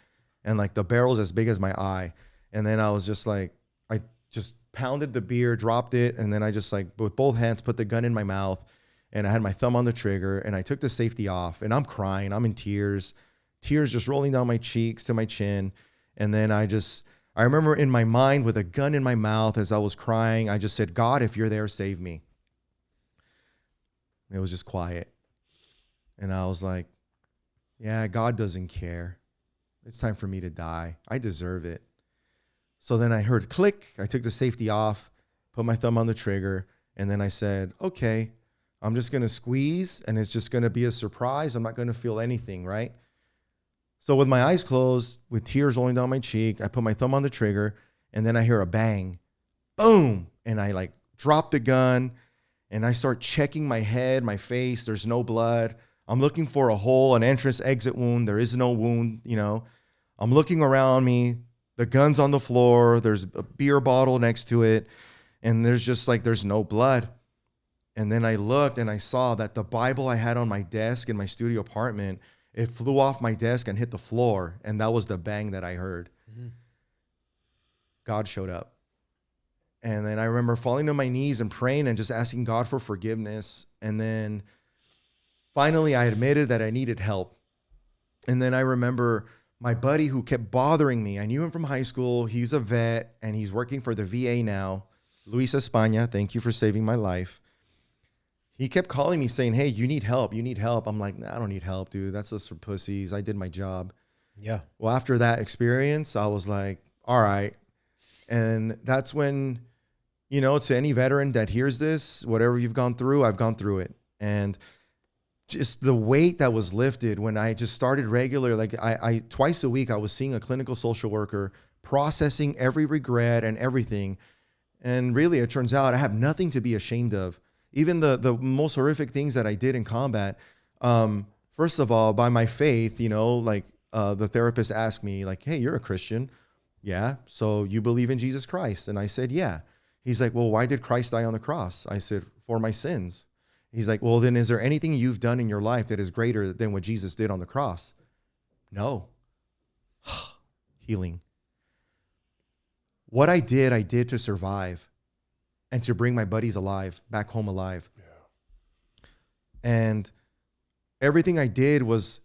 and like the barrel's as big as my eye. And then I was just like, I just pounded the beer, dropped it. And then I just like with both hands, put the gun in my mouth and I had my thumb on the trigger and I took the safety off and I'm crying. I'm in tears just rolling down my cheeks to my chin. And then I remember in my mind with a gun in my mouth as I was crying, I just said, God, if you're there, save me. And it was just quiet. And I was like, yeah, God doesn't care. It's time for me to die. I deserve it. So then I heard click. I took the safety off, put my thumb on the trigger. And then I said, okay, I'm just going to squeeze and it's just going to be a surprise. I'm not going to feel anything, right? So with my eyes closed, with tears rolling down my cheek, I put my thumb on the trigger and then I hear a bang, boom. And I like drop the gun and I start checking my head, my face. There's no blood. I'm looking for a hole, an entrance exit wound. There is no wound, you know. I'm looking around me. The gun's on the floor. There's a beer bottle next to it. And there's just like, there's no blood. And then I looked and I saw that the Bible I had on my desk in my studio apartment, it flew off my desk and hit the floor. And that was the bang that I heard. Mm-hmm. God showed up. And then I remember falling to my knees and praying and just asking God for forgiveness. And then finally I admitted that I needed help. And then I remember my buddy who kept bothering me. I knew him from high school. He's a vet and he's working for the VA now. Luis España, thank you for saving my life. He kept calling me saying, hey, you need help. You need help. I'm like, nah, I don't need help, dude. That's just for pussies. I did my job. Yeah. Well, after that experience, I was like, all right. And that's when, you know, to any veteran that hears this, whatever you've gone through, I've gone through it. And just the weight that was lifted when I just started regular, like I twice a week, I was seeing a clinical social worker, processing every regret and everything. And really, it turns out I have nothing to be ashamed of. Even the most horrific things that I did in combat, first of all, by my faith, you know, like the therapist asked me like, hey, you're a Christian. Yeah. So you believe in Jesus Christ? And I said, yeah. He's like, well, why did Christ die on the cross? I said, for my sins. He's like, well, then is there anything you've done in your life that is greater than what Jesus did on the cross? No. Healing. What I did to survive and to bring my buddies alive, back home alive. Yeah. And everything I did was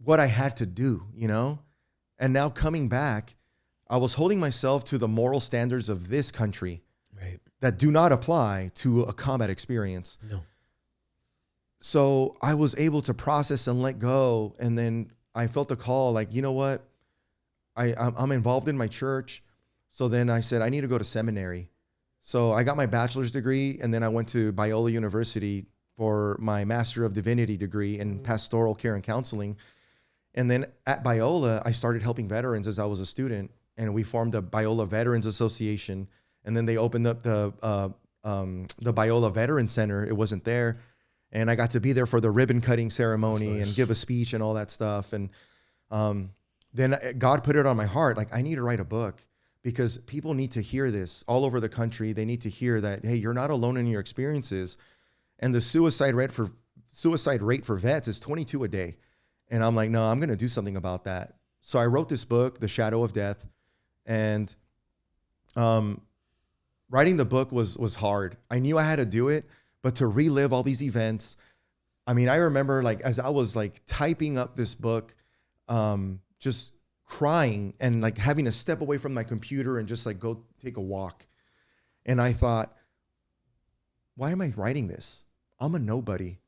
what I had to do, you know? And now coming back, I was holding myself to the moral standards of this country, right, that do not apply to a combat experience. No. So I was able to process and let go. And then I felt a call like, you know what? I'm involved in my church. So then I said, I need to go to seminary. So I got my bachelor's degree and then I went to Biola University for my Master of Divinity degree in pastoral care and counseling. And then at Biola, I started helping veterans as I was a student, and we formed the Biola Veterans Association. And then they opened up the Biola Veteran Center. It wasn't there. And I got to be there for the ribbon cutting ceremony Nice. and give a speech and all that stuff. And then God put it on my heart, like, I need to write a book because people need to hear this all over the country. They need to hear that, hey, you're not alone in your experiences. And the suicide rate for vets is 22 a day. And I'm like, no, I'm going to do something about that. So I wrote this book, The Shadow of Death. And writing the book was hard. I knew I had to do it, but to relive all these events. I mean, I remember, like, as I was like typing up this book, just crying and like having to step away from my computer and just like go take a walk. And I thought, why am I writing this? I'm a nobody.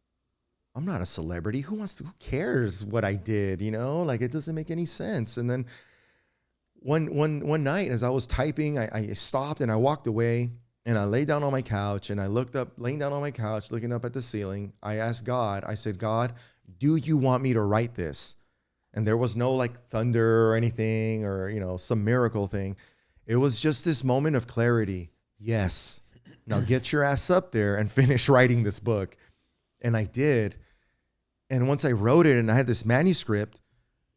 I'm not a celebrity. Who cares what I did? You know, like, it doesn't make any sense. And then one night as I was typing, I stopped and I walked away. And I lay down on my couch and I looked up, laying down on my couch, looking up at the ceiling. I asked God, I said, God, do you want me to write this? And there was no like thunder or anything or, you know, some miracle thing. It was just this moment of clarity. Yes. Now get your ass up there and finish writing this book. And I did. And once I wrote it and I had this manuscript,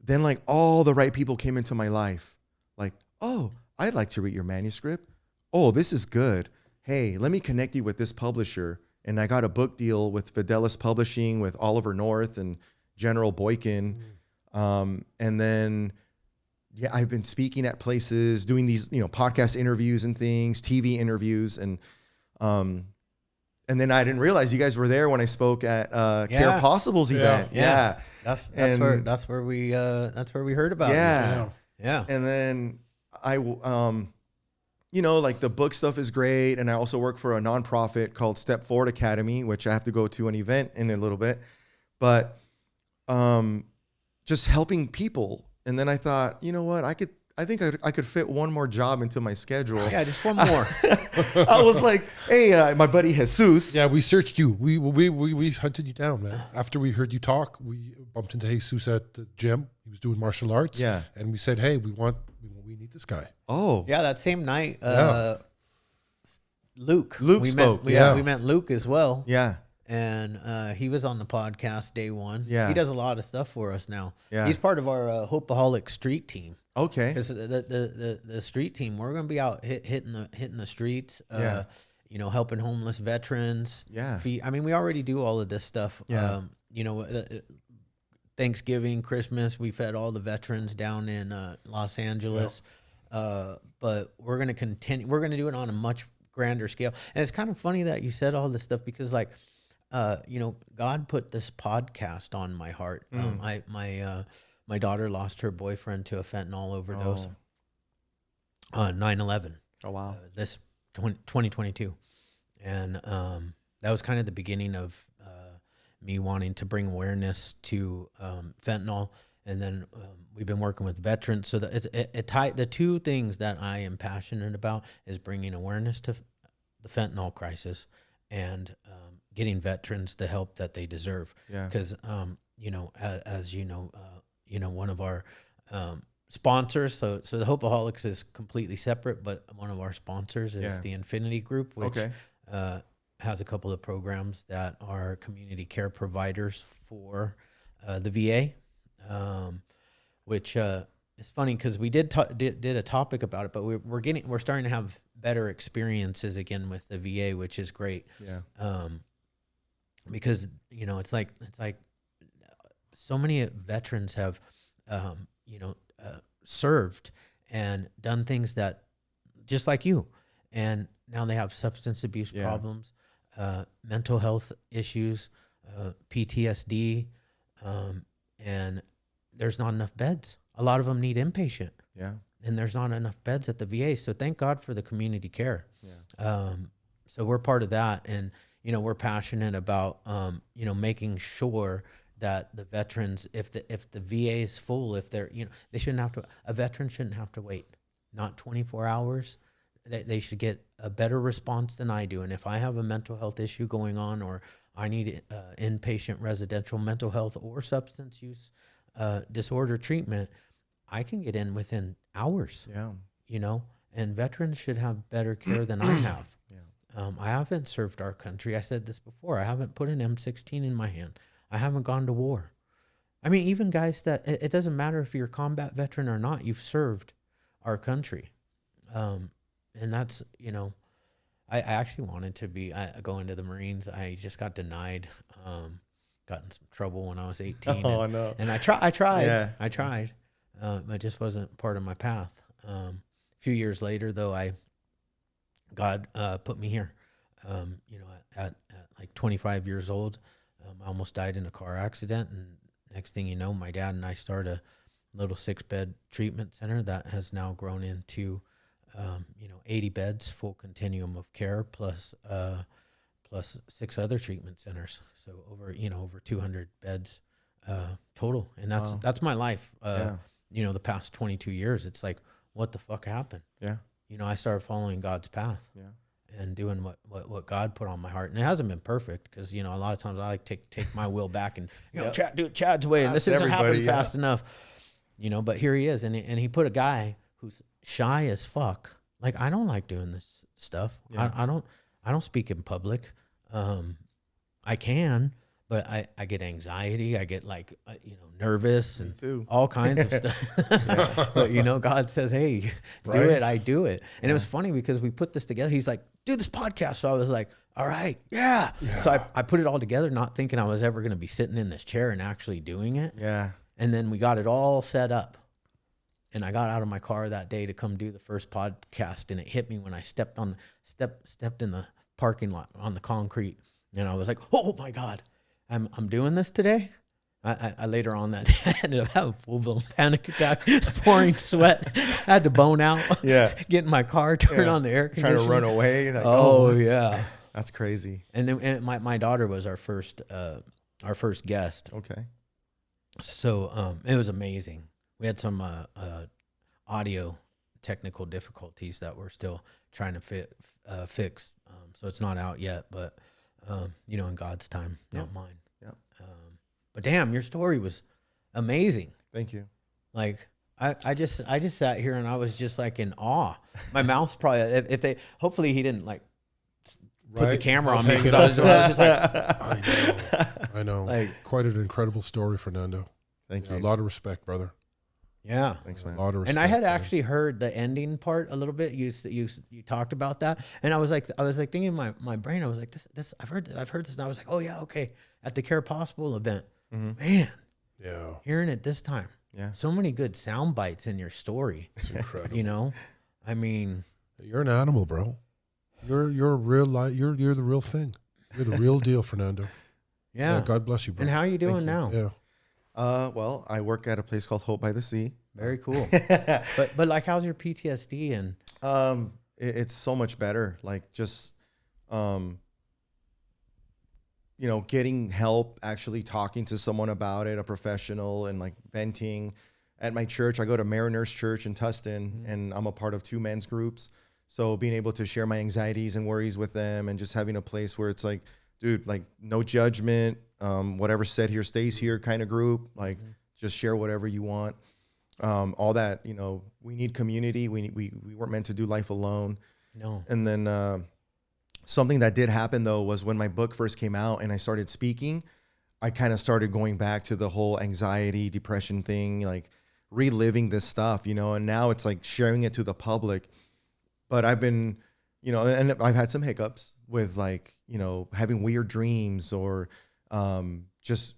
then like all the right people came into my life. Like, oh, I'd like to read your manuscript. Oh, this is good. Hey, let me connect you with this publisher. And I got a book deal with Fidelis Publishing with Oliver North and General Boykin. And then, yeah, I've been speaking at places, doing these, you know, podcast interviews and things, TV interviews. And then I didn't realize you guys were there when I spoke at Care Possible's event. Yeah. That's where we heard about Yeah. it. Yeah. And then you know, like the book stuff is great. And I also work for a nonprofit called Step Forward Academy, which I have to go to an event in a little bit, but just helping people. And then I thought, you know what, I think I could fit one more job into my schedule. Yeah, just one more. I was like, hey, my buddy Jesus. Yeah, we searched you. We hunted you down, man. After we heard you talk, we bumped into Jesus at the gym. He was doing martial arts. Yeah. And we said, hey, we need this guy. Oh. Yeah, that same night, Luke spoke. We met Luke as well. Yeah. And he was on the podcast day one. Yeah. He does a lot of stuff for us now. Yeah. He's part of our Hopeaholics street team. Okay. Because the street team, we're going to be out hitting the streets. Yeah. You know, helping homeless veterans. Yeah. I mean, we already do all of this stuff. Yeah. You know, Thanksgiving, Christmas, we fed all the veterans down in Los Angeles. But we're going to continue. We're going to do it on a much grander scale. And it's kind of funny that you said all this stuff because, like, you know, God put this podcast on my heart. My daughter lost her boyfriend to a fentanyl overdose on 9/11. Oh, wow. This 2022. And that was kind of the beginning of me wanting to bring awareness to fentanyl. And then we've been working with veterans. So the two things that I am passionate about is bringing awareness to the fentanyl crisis and getting veterans the help that they deserve. Yeah. Because, you know, as you know, one of our sponsors, so the Hopeaholics is completely separate, but one of our sponsors is the Infinity Group, which has a couple of programs that are community care providers for the VA. Which is funny because we did a topic about it, but we're starting to have better experiences again with the VA, which is great. Yeah. Because you know it's like so many veterans have served and done things that just like you, and now they have substance abuse problems, mental health issues, PTSD, and there's not enough beds. A lot of them need inpatient. Yeah. And there's not enough beds at the VA. So thank God for the community care. Yeah. So we're part of that. And, you know, we're passionate about, you know, making sure that the veterans, if the VA is full, if they're, you know, a veteran shouldn't have to wait, not 24 hours. They should get a better response than I do. And if I have a mental health issue going on, or I need inpatient residential mental health or substance use disorder treatment, I can get in within hours. Yeah. You know, and veterans should have better care than I have. Yeah. I haven't served our country. I said this before. I haven't put an M16 in my hand. I haven't gone to war. I mean, even guys that it doesn't matter if you're a combat veteran or not, you've served our country. And that's, I actually wanted to go into the Marines. I just got denied, got in some trouble when I was 18. Oh, no. And I tried. Yeah. I tried. It just wasn't part of my path. A few years later, though, God put me here. At like 25 years old, I almost died in a car accident. And next thing you know, my dad and I started a little 6-bed treatment center that has now grown into 80 beds, full continuum of care, plus 6 other treatment centers. So over 200 beds total. And that's my life. The past 22 years, it's like, what the fuck happened? Yeah. I started following God's path. Yeah. And doing what God put on my heart. And it hasn't been perfect because, a lot of times I like to take my will back and, do it Chad's way. And this isn't happening fast enough, but here he is. And he put a guy who's shy as fuck. Like, I don't like doing this stuff. Yeah. I don't speak in public. I can, but I get anxiety. I get nervous and all kinds of stuff. But God says, hey, do it. I do it. And it was funny because we put this together. He's like, do this podcast. So I was like, all right, yeah. So I put it all together, not thinking I was ever going to be sitting in this chair and actually doing it. Yeah. And then we got it all set up. And I got out of my car that day to come do the first podcast, and it hit me when I stepped in the parking lot on the concrete, and I was like, "Oh my God, I'm doing this today." I later on that day I ended up having a full-blown panic attack, pouring sweat, had to bone out. Yeah, get in my car, turn on the air conditioner, trying to run away. Like, yeah, that's crazy. And then my daughter was our first guest. Okay, so it was amazing. We had some audio technical difficulties that we're still trying to fix. So it's not out yet, but in God's time, not mine. Yeah. But damn, your story was amazing. Thank you. Like I just sat here and I was just like in awe. My mouth's probably hopefully he didn't like put the camera on me because I was just like I know. Like, quite an incredible story, Fernando. Thank you. A lot of respect, brother. Yeah. Thanks, man. A lot of respect. And I had actually heard the ending part a little bit. You talked about that, and I was like thinking in my brain, I was like, this I've heard this, and I was like, oh yeah, okay. At the Care Possible event, man. Yeah. Hearing it this time. Yeah. So many good sound bites in your story. It's incredible. I mean, you're an animal, bro. You're a real you're the real thing. You're the real deal, Fernando. Yeah. God bless you, bro. And how are you doing now? Yeah. Well, I work at a place called Hope by the Sea. Very cool. but like, how's your PTSD? And it's so much better. Like, just getting help, actually talking to someone about it, a professional, and like venting. At my church, I go to Mariners Church in Tustin, and I'm a part of 2 men's groups. So being able to share my anxieties and worries with them, and just having a place where it's like, dude, like, no judgment. Whatever said here stays here kind of group. Like, just share whatever you want. All that, we need community. We weren't meant to do life alone. No. And then something that did happen, though, was when my book first came out and I started speaking, I kind of started going back to the whole anxiety, depression thing, like reliving this stuff, and now it's like sharing it to the public. But I've been, and I've had some hiccups with like, having weird dreams or just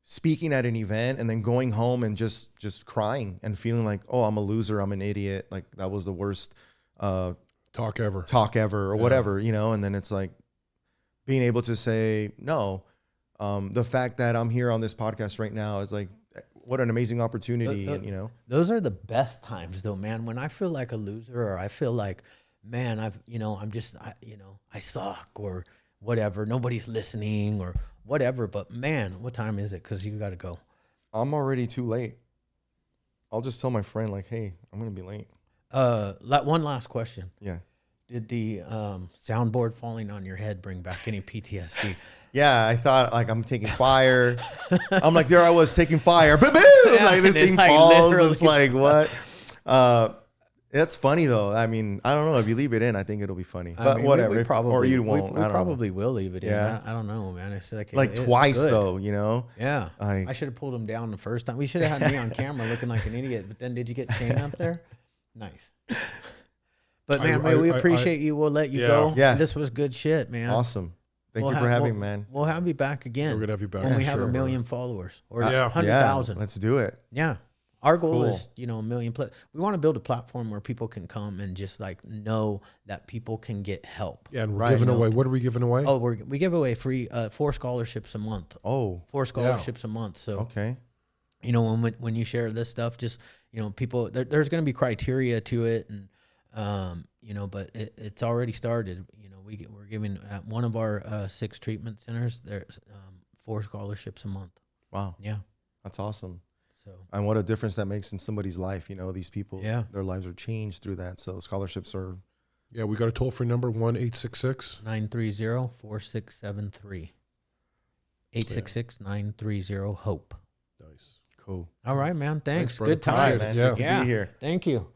speaking at an event and then going home and just crying and feeling like, oh, I'm a loser, I'm an idiot, like that was the worst talk ever or whatever, and then it's like being able to say no. The fact that I'm here on this podcast right now is like, what an amazing opportunity. And those are the best times though, man, when I feel like a loser, or I feel like, man, I suck or whatever, nobody's listening or whatever, but man, what time is it? Because you got to go. I'm already too late. I'll just tell my friend like, hey, I'm going to be late. One last question. Yeah. Did the soundboard falling on your head bring back any PTSD? Yeah, I thought like I'm taking fire. I'm like, there I was taking fire. Boom! Yeah, like the thing like falls. literally. It's like, what? It's funny though. I mean, I don't know if you leave it in. I think it'll be funny. I But mean, whatever. we If- probably, or you won't. We I don't probably will leave it in. Yeah. I don't know, man. It's like know. Like it's twice good. though. You know. Yeah. I I should have pulled him down the first time. We should have had me on camera looking like an idiot. But then, did you get Shane up there? Nice. But man, we appreciate you. We'll let you go. Yeah. This was good shit, man. awesome. Thank We'll you for have- having me, man. We'll have you back again We're gonna have you back when we for have sure, a brother. million followers or Yeah. 100,000. Let's do it. Yeah. Our goal Cool. is, a million. We want to build a platform where people can come and just like know that people can get help. Yeah, and we're Right, giving no. away. What are we giving away? Oh, we give away free 4 scholarships a month. Oh, 4 scholarships a month. So okay. when you share this stuff, just people, there's going to be criteria to it, and but it's already started. We're giving at one of our 6 treatment centers. There's 4 scholarships a month. Wow, Yeah. that's awesome. So And what a difference that makes in somebody's life. These people, Yeah. their lives are changed through that. So scholarships are. Yeah, we got a toll free number 1-866. 930-4673. 866-930-HOPE. Nice. Cool. All right, man. Thanks. brother. Good time. Appreciate man. it. Good to Yeah. be here. Thank you.